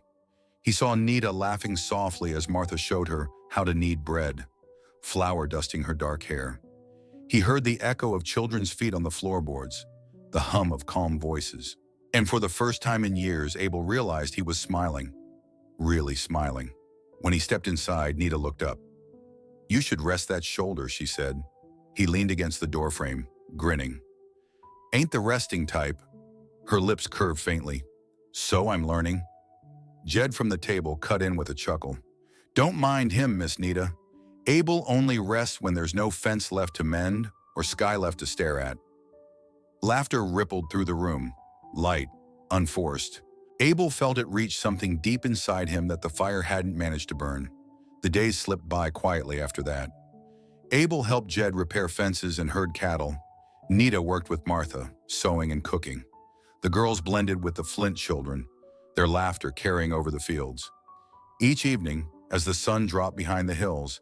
He saw Nita laughing softly as Martha showed her how to knead bread, flour dusting her dark hair. He heard the echo of children's feet on the floorboards, the hum of calm voices. And for the first time in years, Abel realized he was smiling, really smiling. When he stepped inside, Nita looked up. "You should rest that shoulder," she said. He leaned against the doorframe, grinning. "Ain't the resting type." Her lips curved faintly. "So I'm learning." Jed from the table cut in with a chuckle. "Don't mind him, Miss Nita. Abel only rests when there's no fence left to mend or sky left to stare at." Laughter rippled through the room, light, unforced. Abel felt it reach something deep inside him that the fire hadn't managed to burn. The days slipped by quietly after that. Abel helped Jed repair fences and herd cattle. Nita worked with Martha, sewing and cooking. The girls blended with the Flint children, their laughter carrying over the fields. Each evening, as the sun dropped behind the hills,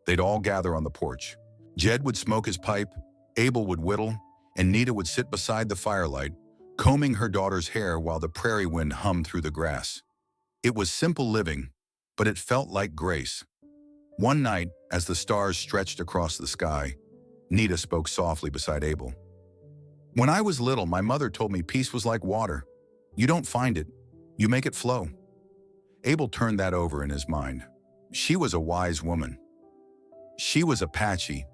they'd all gather on the porch. Jed would smoke his pipe, Abel would whittle, and Nita would sit beside the firelight, combing her daughter's hair while the prairie wind hummed through the grass. It was simple living, but it felt like grace. One night, as the stars stretched across the sky, Nita spoke softly beside Abel. "When I was little, my mother told me peace was like water. You don't find it, you make it flow." Abel turned that over in his mind. She was a wise woman. "She was Apache,"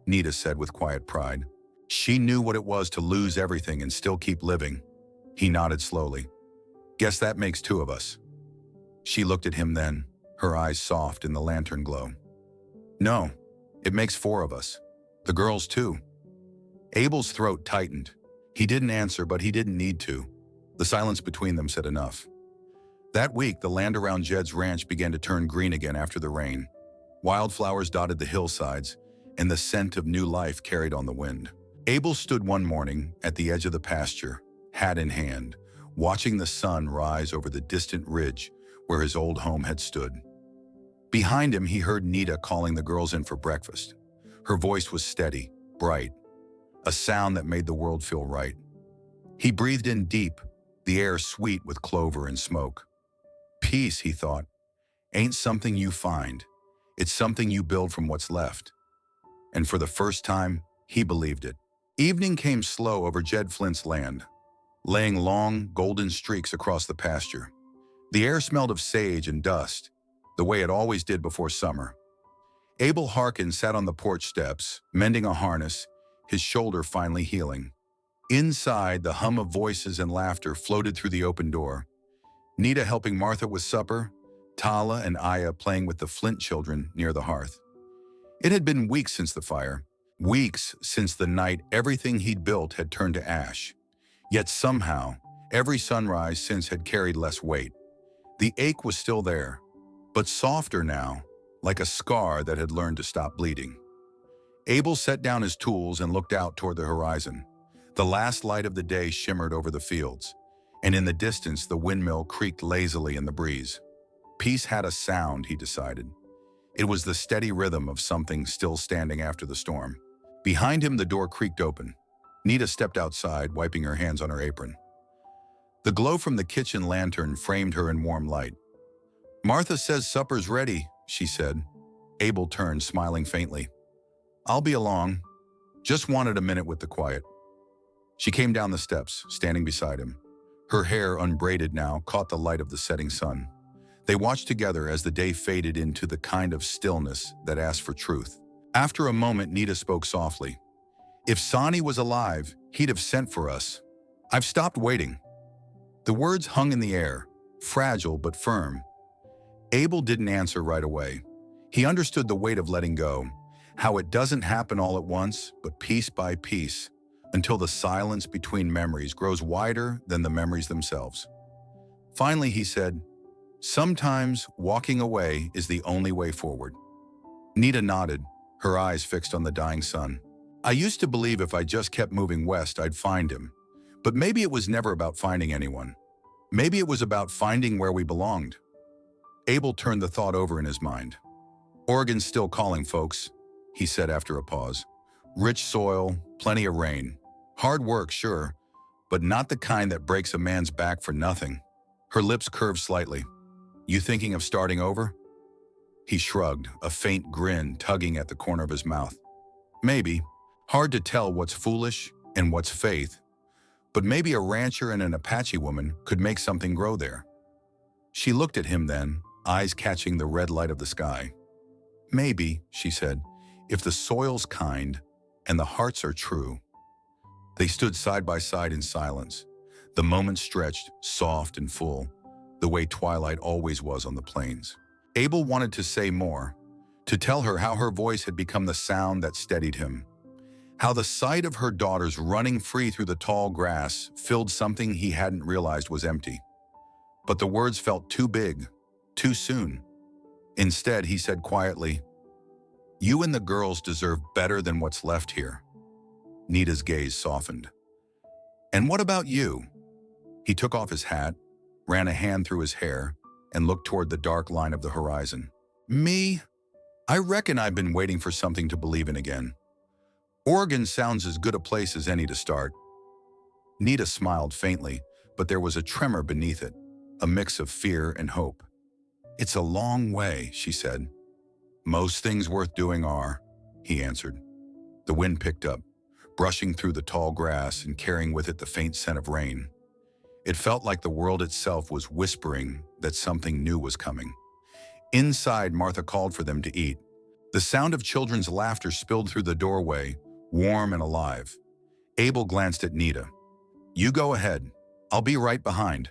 Nita said with quiet pride. "She knew what it was to lose everything and still keep living." He nodded slowly. "Guess that makes 2 of us." She looked at him then, her eyes soft in the lantern glow. "No, it makes 4 of us. The girls too." Abel's throat tightened. He didn't answer, but he didn't need to. The silence between them said enough. That week, the land around Jed's ranch began to turn green again after the rain. Wildflowers dotted the hillsides, and the scent of new life carried on the wind. Abel stood one morning at the edge of the pasture, hat in hand, watching the sun rise over the distant ridge where his old home had stood. Behind him, he heard Nita calling the girls in for breakfast. Her voice was steady, bright, a sound that made the world feel right. He breathed in deep, the air sweet with clover and smoke. Peace, he thought, ain't something you find. It's something you build from what's left. And for the first time, he believed it. Evening came slow over Jed Flint's land, laying long, golden streaks across the pasture. The air smelled of sage and dust, the way it always did before summer. Abel Harkin sat on the porch steps, mending a harness, his shoulder finally healing. Inside, the hum of voices and laughter floated through the open door. Nita helping Martha with supper, Tala and Aya playing with the Flint children near the hearth. It had been weeks since the fire, weeks since the night everything he'd built had turned to ash. Yet somehow, every sunrise since had carried less weight. The ache was still there, but softer now, like a scar that had learned to stop bleeding. Abel set down his tools and looked out toward the horizon. The last light of the day shimmered over the fields, and in the distance the windmill creaked lazily in the breeze. Peace had a sound, he decided. It was the steady rhythm of something still standing after the storm. Behind him, the door creaked open. Nita stepped outside, wiping her hands on her apron. The glow from the kitchen lantern framed her in warm light. "Martha says supper's ready," she said. Abel turned, smiling faintly. "I'll be along. Just wanted a minute with the quiet." She came down the steps, standing beside him. Her hair, unbraided now, caught the light of the setting sun. They watched together as the day faded into the kind of stillness that asked for truth. After a moment, Nita spoke softly. "If Sonny was alive, he'd have sent for us. I've stopped waiting." The words hung in the air, fragile but firm. Abel didn't answer right away. He understood the weight of letting go, how it doesn't happen all at once, but piece by piece, until the silence between memories grows wider than the memories themselves. Finally, he said, "Sometimes walking away is the only way forward." Nita nodded, her eyes fixed on the dying sun. "I used to believe if I just kept moving west, I'd find him. But maybe it was never about finding anyone. Maybe it was about finding where we belonged." Abel turned the thought over in his mind. "Oregon's still calling, folks," he said after a pause. "Rich soil, plenty of rain. Hard work, sure, but not the kind that breaks a man's back for nothing." Her lips curved slightly. "You thinking of starting over?" He shrugged, a faint grin tugging at the corner of his mouth. "Maybe. Hard to tell what's foolish and what's faith. But maybe a rancher and an Apache woman could make something grow there." She looked at him then, eyes catching the red light of the sky. "Maybe," she said, "if the soil's kind and the hearts are true." They stood side by side in silence. The moment stretched, soft and full, the way twilight always was on the plains. Abel wanted to say more, to tell her how her voice had become the sound that steadied him, how the sight of her daughters running free through the tall grass filled something he hadn't realized was empty. But the words felt too big, too soon. Instead, he said quietly, "You and the girls deserve better than what's left here." Nita's gaze softened. "And what about you?" He took off his hat, ran a hand through his hair, and looked toward the dark line of the horizon. "Me? I reckon I've been waiting for something to believe in again. Oregon sounds as good a place as any to start." Nita smiled faintly, but there was a tremor beneath it, a mix of fear and hope. "It's a long way," she said. "Most things worth doing are," he answered. The wind picked up, brushing through the tall grass and carrying with it the faint scent of rain. It felt like the world itself was whispering that something new was coming. Inside, Martha called for them to eat. The sound of children's laughter spilled through the doorway, warm and alive. Abel glanced at Nita. "You go ahead. I'll be right behind."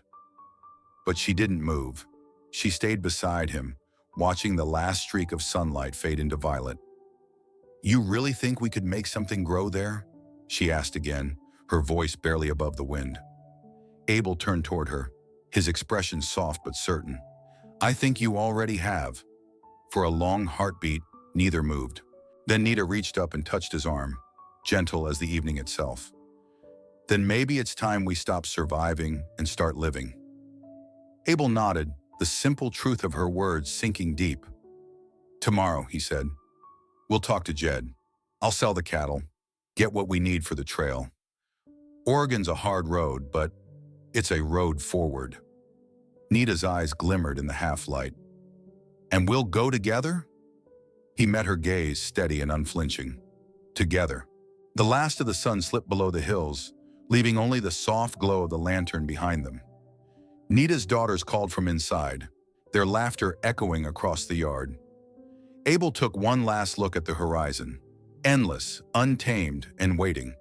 But she didn't move. She stayed beside him, watching the last streak of sunlight fade into violet. "You really think we could make something grow there?" she asked again, her voice barely above the wind. Abel turned toward her, his expression soft but certain. "I think you already have." For a long heartbeat, neither moved. Then Nita reached up and touched his arm, gentle as the evening itself. "Then maybe it's time we stop surviving and start living." Abel nodded, the simple truth of her words sinking deep. "Tomorrow," he said, "we'll talk to Jed. I'll sell the cattle, get what we need for the trail. Oregon's a hard road, but it's a road forward." Nita's eyes glimmered in the half-light. "And we'll go together?" He met her gaze, steady and unflinching. Together. The last of the sun slipped below the hills, leaving only the soft glow of the lantern behind them. Nita's daughters called from inside, their laughter echoing across the yard. Abel took one last look at the horizon, endless, untamed, and waiting.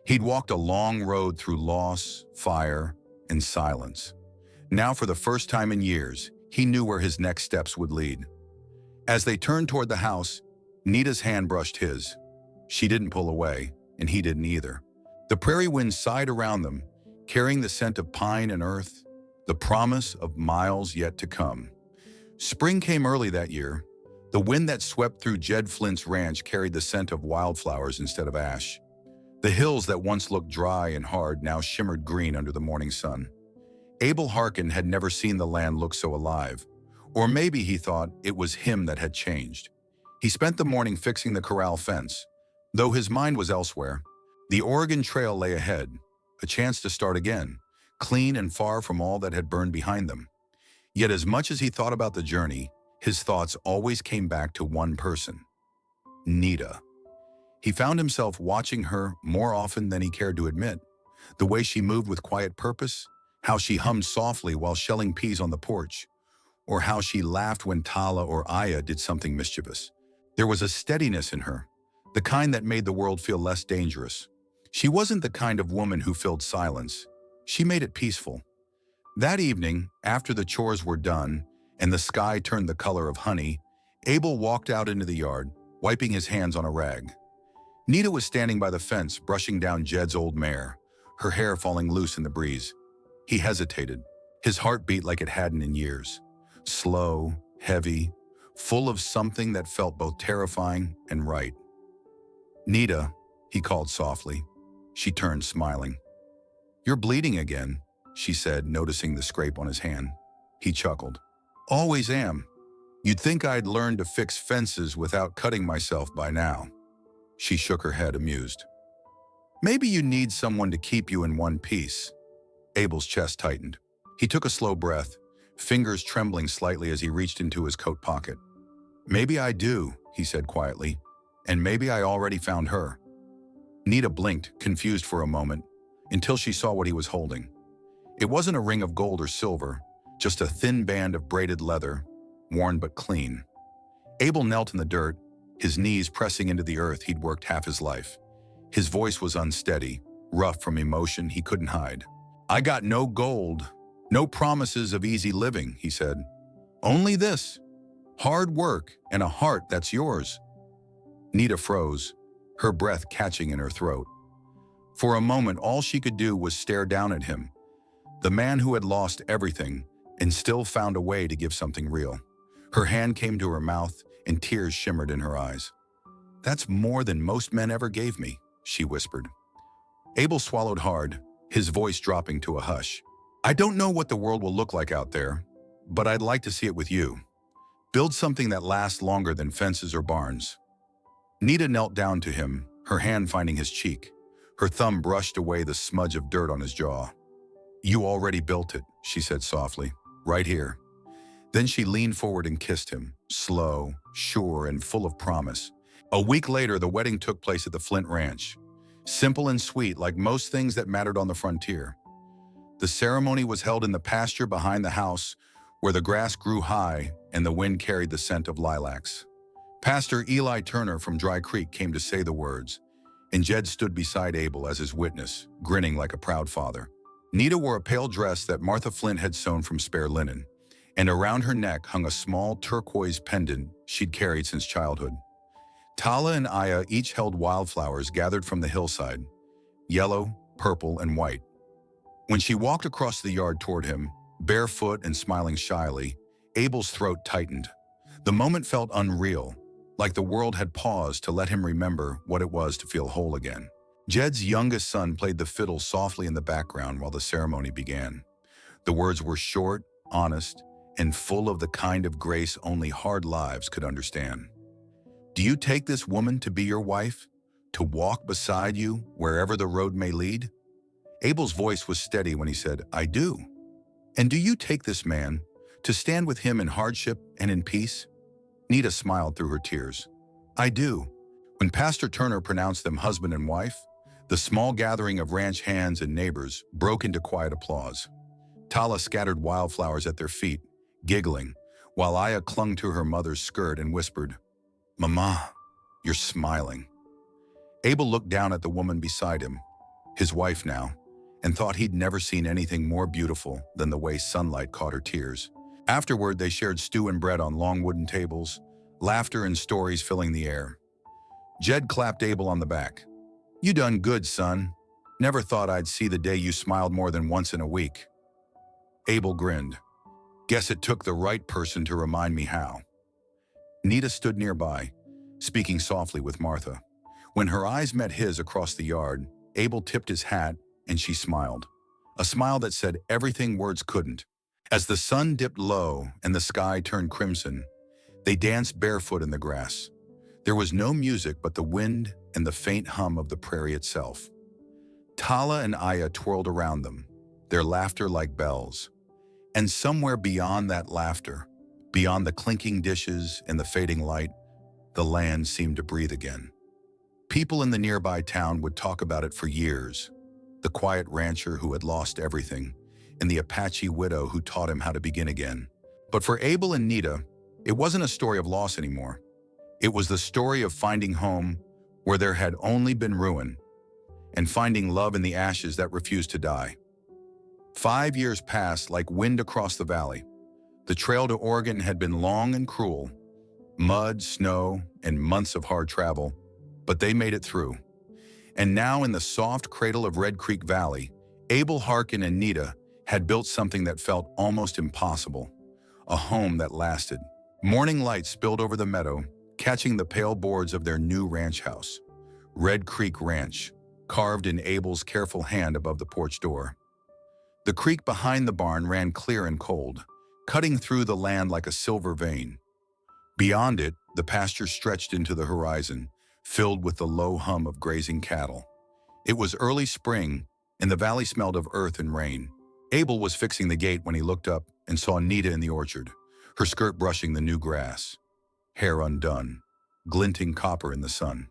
He'd walked a long road through loss, fire, and silence. Now, for the first time in years, he knew where his next steps would lead. As they turned toward the house, Nita's hand brushed his. She didn't pull away, and he didn't either. The prairie wind sighed around them, carrying the scent of pine and earth, the promise of miles yet to come. Spring came early that year. The wind that swept through Jed Flint's ranch carried the scent of wildflowers instead of ash. The hills that once looked dry and hard now shimmered green under the morning sun. Abel Harkin had never seen the land look so alive, Or maybe he thought it was him that had changed. He spent the morning fixing the corral fence, though his mind was elsewhere. The Oregon Trail lay ahead, a chance to start again, clean and far from all that had burned behind them. Yet as much as he thought about the journey, his thoughts always came back to one person, Nita. He found himself watching her more often than he cared to admit. The way she moved with quiet purpose, how she hummed softly while shelling peas on the porch, or how she laughed when Tala or Aya did something mischievous. There was a steadiness in her, the kind that made the world feel less dangerous. She wasn't the kind of woman who filled silence. She made it peaceful. That evening, after the chores were done and the sky turned the color of honey, Abel walked out into the yard, wiping his hands on a rag. Nita was standing by the fence, brushing down Jed's old mare, her hair falling loose in the breeze. He hesitated. His heart beat like it hadn't in years. Slow, heavy, full of something that felt both terrifying and right. "Nita," he called softly. She turned, smiling. "You're bleeding again," she said, noticing the scrape on his hand. He chuckled. "Always am. You'd think I'd learned to fix fences without cutting myself by now." She shook her head, amused. "Maybe you need someone to keep you in one piece." Abel's chest tightened. He took a slow breath, fingers trembling slightly as he reached into his coat pocket. "Maybe I do," he said quietly, "and maybe I already found her." Nita blinked, confused for a moment, until she saw what he was holding. It wasn't a ring of gold or silver, just a thin band of braided leather, worn but clean. Abel knelt in the dirt, his knees pressing into the earth he'd worked half his life. His voice was unsteady, rough from emotion he couldn't hide. "I got no gold, no promises of easy living," he said. "Only this, hard work and a heart that's yours." Nita froze, her breath catching in her throat. For a moment, all she could do was stare down at him, the man who had lost everything and still found a way to give something real. Her hand came to her mouth and tears shimmered in her eyes. "That's more than most men ever gave me," she whispered. Abel swallowed hard, his voice dropping to a hush. "I don't know what the world will look like out there, but I'd like to see it with you. Build something that lasts longer than fences or barns." Nita knelt down to him, her hand finding his cheek. Her thumb brushed away the smudge of dirt on his jaw. "You already built it," she said softly, "right here." Then she leaned forward and kissed him, slow, sure, and full of promise. A week later, the wedding took place at the Flint Ranch. Simple and sweet, like most things that mattered on the frontier. The ceremony was held in the pasture behind the house, where the grass grew high and the wind carried the scent of lilacs. Pastor Eli Turner from Dry Creek came to say the words, and Jed stood beside Abel as his witness, grinning like a proud father. Nita wore a pale dress that Martha Flint had sewn from spare linen, and around her neck hung a small turquoise pendant she'd carried since childhood. Tala and Aya each held wildflowers gathered from the hillside, yellow, purple, and white. When she walked across the yard toward him, barefoot and smiling shyly, Abel's throat tightened. The moment felt unreal, like the world had paused to let him remember what it was to feel whole again. Jed's youngest son played the fiddle softly in the background while the ceremony began. The words were short, honest, and full of the kind of grace only hard lives could understand. "Do you take this woman to be your wife? To walk beside you wherever the road may lead?" Abel's voice was steady when he said, "I do." "And do you take this man to stand with him in hardship and in peace?" Nita smiled through her tears. "I do." When Pastor Turner pronounced them husband and wife, the small gathering of ranch hands and neighbors broke into quiet applause. Tala scattered wildflowers at their feet, giggling, while Aya clung to her mother's skirt and whispered, "Mama, you're smiling." Abel looked down at the woman beside him, his wife now, and thought he'd never seen anything more beautiful than the way sunlight caught her tears. Afterward, they shared stew and bread on long wooden tables, laughter and stories filling the air. Jed clapped Abel on the back. "You done good, son. Never thought I'd see the day you smiled more than once in a week." Abel grinned. "Guess it took the right person to remind me how." Nita stood nearby, speaking softly with Martha. When her eyes met his across the yard, Abel tipped his hat and she smiled. A smile that said everything words couldn't. As the sun dipped low and the sky turned crimson, they danced barefoot in the grass. There was no music but the wind and the faint hum of the prairie itself. Tala and Aya twirled around them, their laughter like bells. And somewhere beyond that laughter, beyond the clinking dishes and the fading light, the land seemed to breathe again. People in the nearby town would talk about it for years. The quiet rancher who had lost everything, and the Apache widow who taught him how to begin again. But for Abel and Nita, it wasn't a story of loss anymore. It was the story of finding home where there had only been ruin, and finding love in the ashes that refused to die. 5 years passed like wind across the valley. The trail to Oregon had been long and cruel. Mud, snow, and months of hard travel, but they made it through. And now in the soft cradle of Red Creek Valley, Abel Harkin and Nita had built something that felt almost impossible. A home that lasted. Morning light spilled over the meadow, catching the pale boards of their new ranch house. Red Creek Ranch, carved in Abel's careful hand above the porch door. The creek behind the barn ran clear and cold, cutting through the land like a silver vein. Beyond it, the pasture stretched into the horizon, filled with the low hum of grazing cattle. It was early spring, and the valley smelled of earth and rain. Abel was fixing the gate when he looked up and saw Nita in the orchard, her skirt brushing the new grass, hair undone, glinting copper in the sun.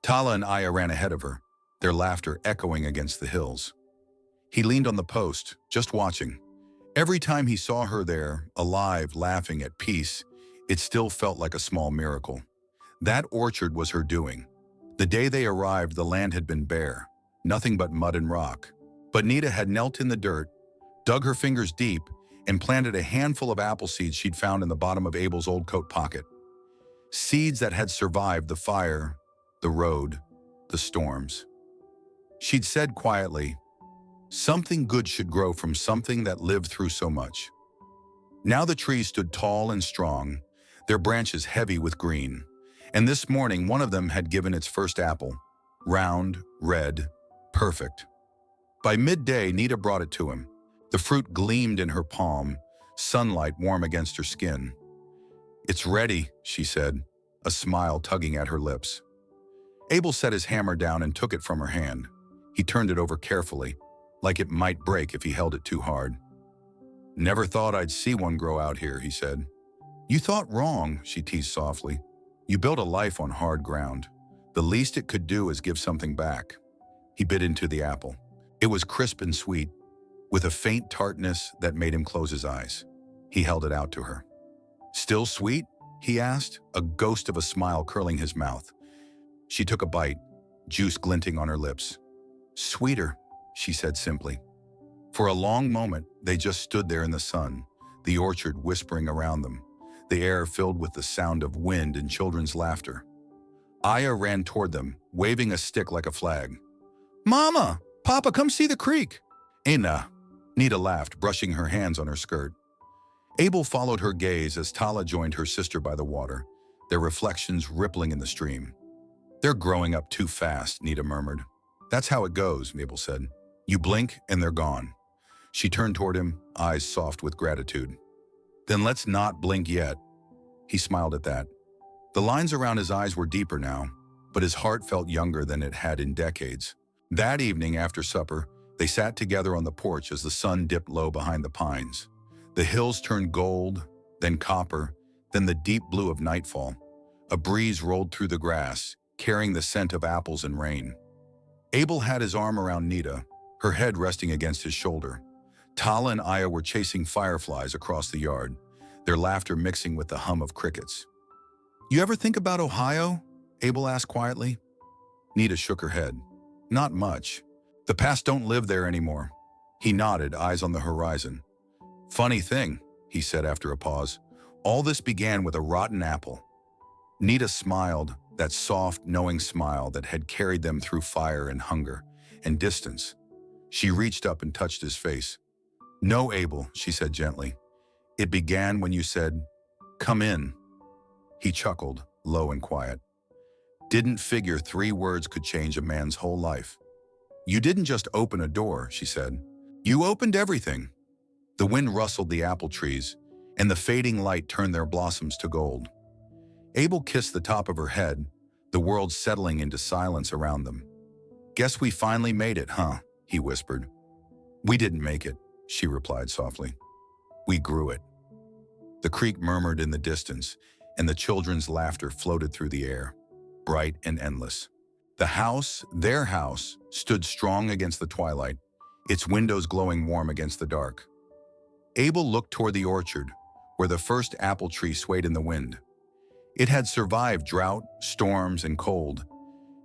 Tala and Aya ran ahead of her, their laughter echoing against the hills. He leaned on the post, just watching. Every time he saw her there, alive, laughing, at peace, it still felt like a small miracle. That orchard was her doing. The day they arrived, the land had been bare, nothing but mud and rock. But Nita had knelt in the dirt, dug her fingers deep, and planted a handful of apple seeds she'd found in the bottom of Abel's old coat pocket. Seeds that had survived the fire, the road, the storms. She'd said quietly, "Something good should grow from something that lived through so much." Now the trees stood tall and strong, their branches heavy with green. And this morning, one of them had given its first apple. Round, red, perfect. By midday, Nita brought it to him. The fruit gleamed in her palm, sunlight warm against her skin. "It's ready," she said, a smile tugging at her lips. Abel set his hammer down and took it from her hand. He turned it over carefully, like it might break if he held it too hard. "Never thought I'd see one grow out here," he said. "You thought wrong," she teased softly. "You built a life on hard ground. The least it could do is give something back." He bit into the apple. It was crisp and sweet, with a faint tartness that made him close his eyes. He held it out to her. "Still sweet?" he asked, a ghost of a smile curling his mouth. She took a bite, juice glinting on her lips. "Sweeter," she said simply. For a long moment, they just stood there in the sun, the orchard whispering around them, the air filled with the sound of wind and children's laughter. Aya ran toward them, waving a stick like a flag. "Mama! Papa, come see the creek!" "Ina," Nita laughed, brushing her hands on her skirt. Abel followed her gaze as Tala joined her sister by the water, their reflections rippling in the stream. "They're growing up too fast," Nita murmured. "That's how it goes," Abel said. "You blink and they're gone." She turned toward him, eyes soft with gratitude. "Then let's not blink yet." He smiled at that. The lines around his eyes were deeper now, but his heart felt younger than it had in decades. That evening, after supper, they sat together on the porch as the sun dipped low behind the pines. The hills turned gold, then copper, then the deep blue of nightfall. A breeze rolled through the grass, carrying the scent of apples and rain. Abel had his arm around Nita, her head resting against his shoulder. Tala and Aya were chasing fireflies across the yard, their laughter mixing with the hum of crickets. "You ever think about Ohio?" Abel asked quietly. Nita shook her head. "Not much. The past don't live there anymore." He nodded, eyes on the horizon. "Funny thing," he said after a pause. "All this began with a rotten apple." Nita smiled, that soft, knowing smile that had carried them through fire and hunger and distance. She reached up and touched his face. "No, Abel," she said gently. "It began when you said, 'Come in.'" He chuckled, low and quiet. "Didn't figure 3 words could change a man's whole life." "You didn't just open a door," she said. "You opened everything." The wind rustled the apple trees, and the fading light turned their blossoms to gold. Abel kissed the top of her head, the world settling into silence around them. "Guess we finally made it, huh?" he whispered. "We didn't make it," she replied softly. "We grew it." The creek murmured in the distance, and the children's laughter floated through the air, bright and endless. The house, their house, stood strong against the twilight, its windows glowing warm against the dark. Abel looked toward the orchard, where the first apple tree swayed in the wind. It had survived drought, storms, and cold,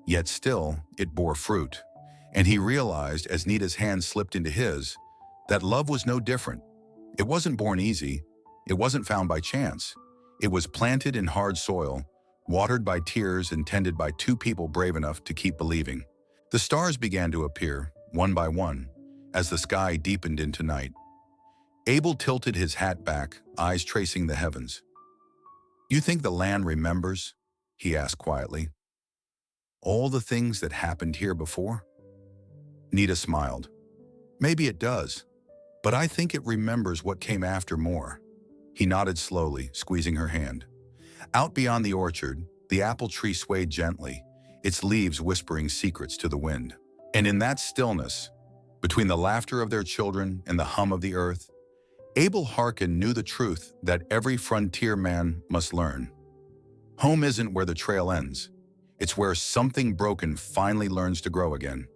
yet still it bore fruit. And he realized, as Nita's hand slipped into his, that love was no different. It wasn't born easy. It wasn't found by chance. It was planted in hard soil, watered by tears and tended by two people brave enough to keep believing. The stars began to appear, one by one, as the sky deepened into night. Abel tilted his hat back, eyes tracing the heavens. "You think the land remembers?" he asked quietly. "All the things that happened here before?" Nita smiled. "Maybe it does, but I think it remembers what came after more." He nodded slowly, squeezing her hand. Out beyond the orchard, the apple tree swayed gently, its leaves whispering secrets to the wind. And in that stillness, between the laughter of their children and the hum of the earth, Abel Harkin knew the truth that every frontier man must learn. Home isn't where the trail ends. It's where something broken finally learns to grow again.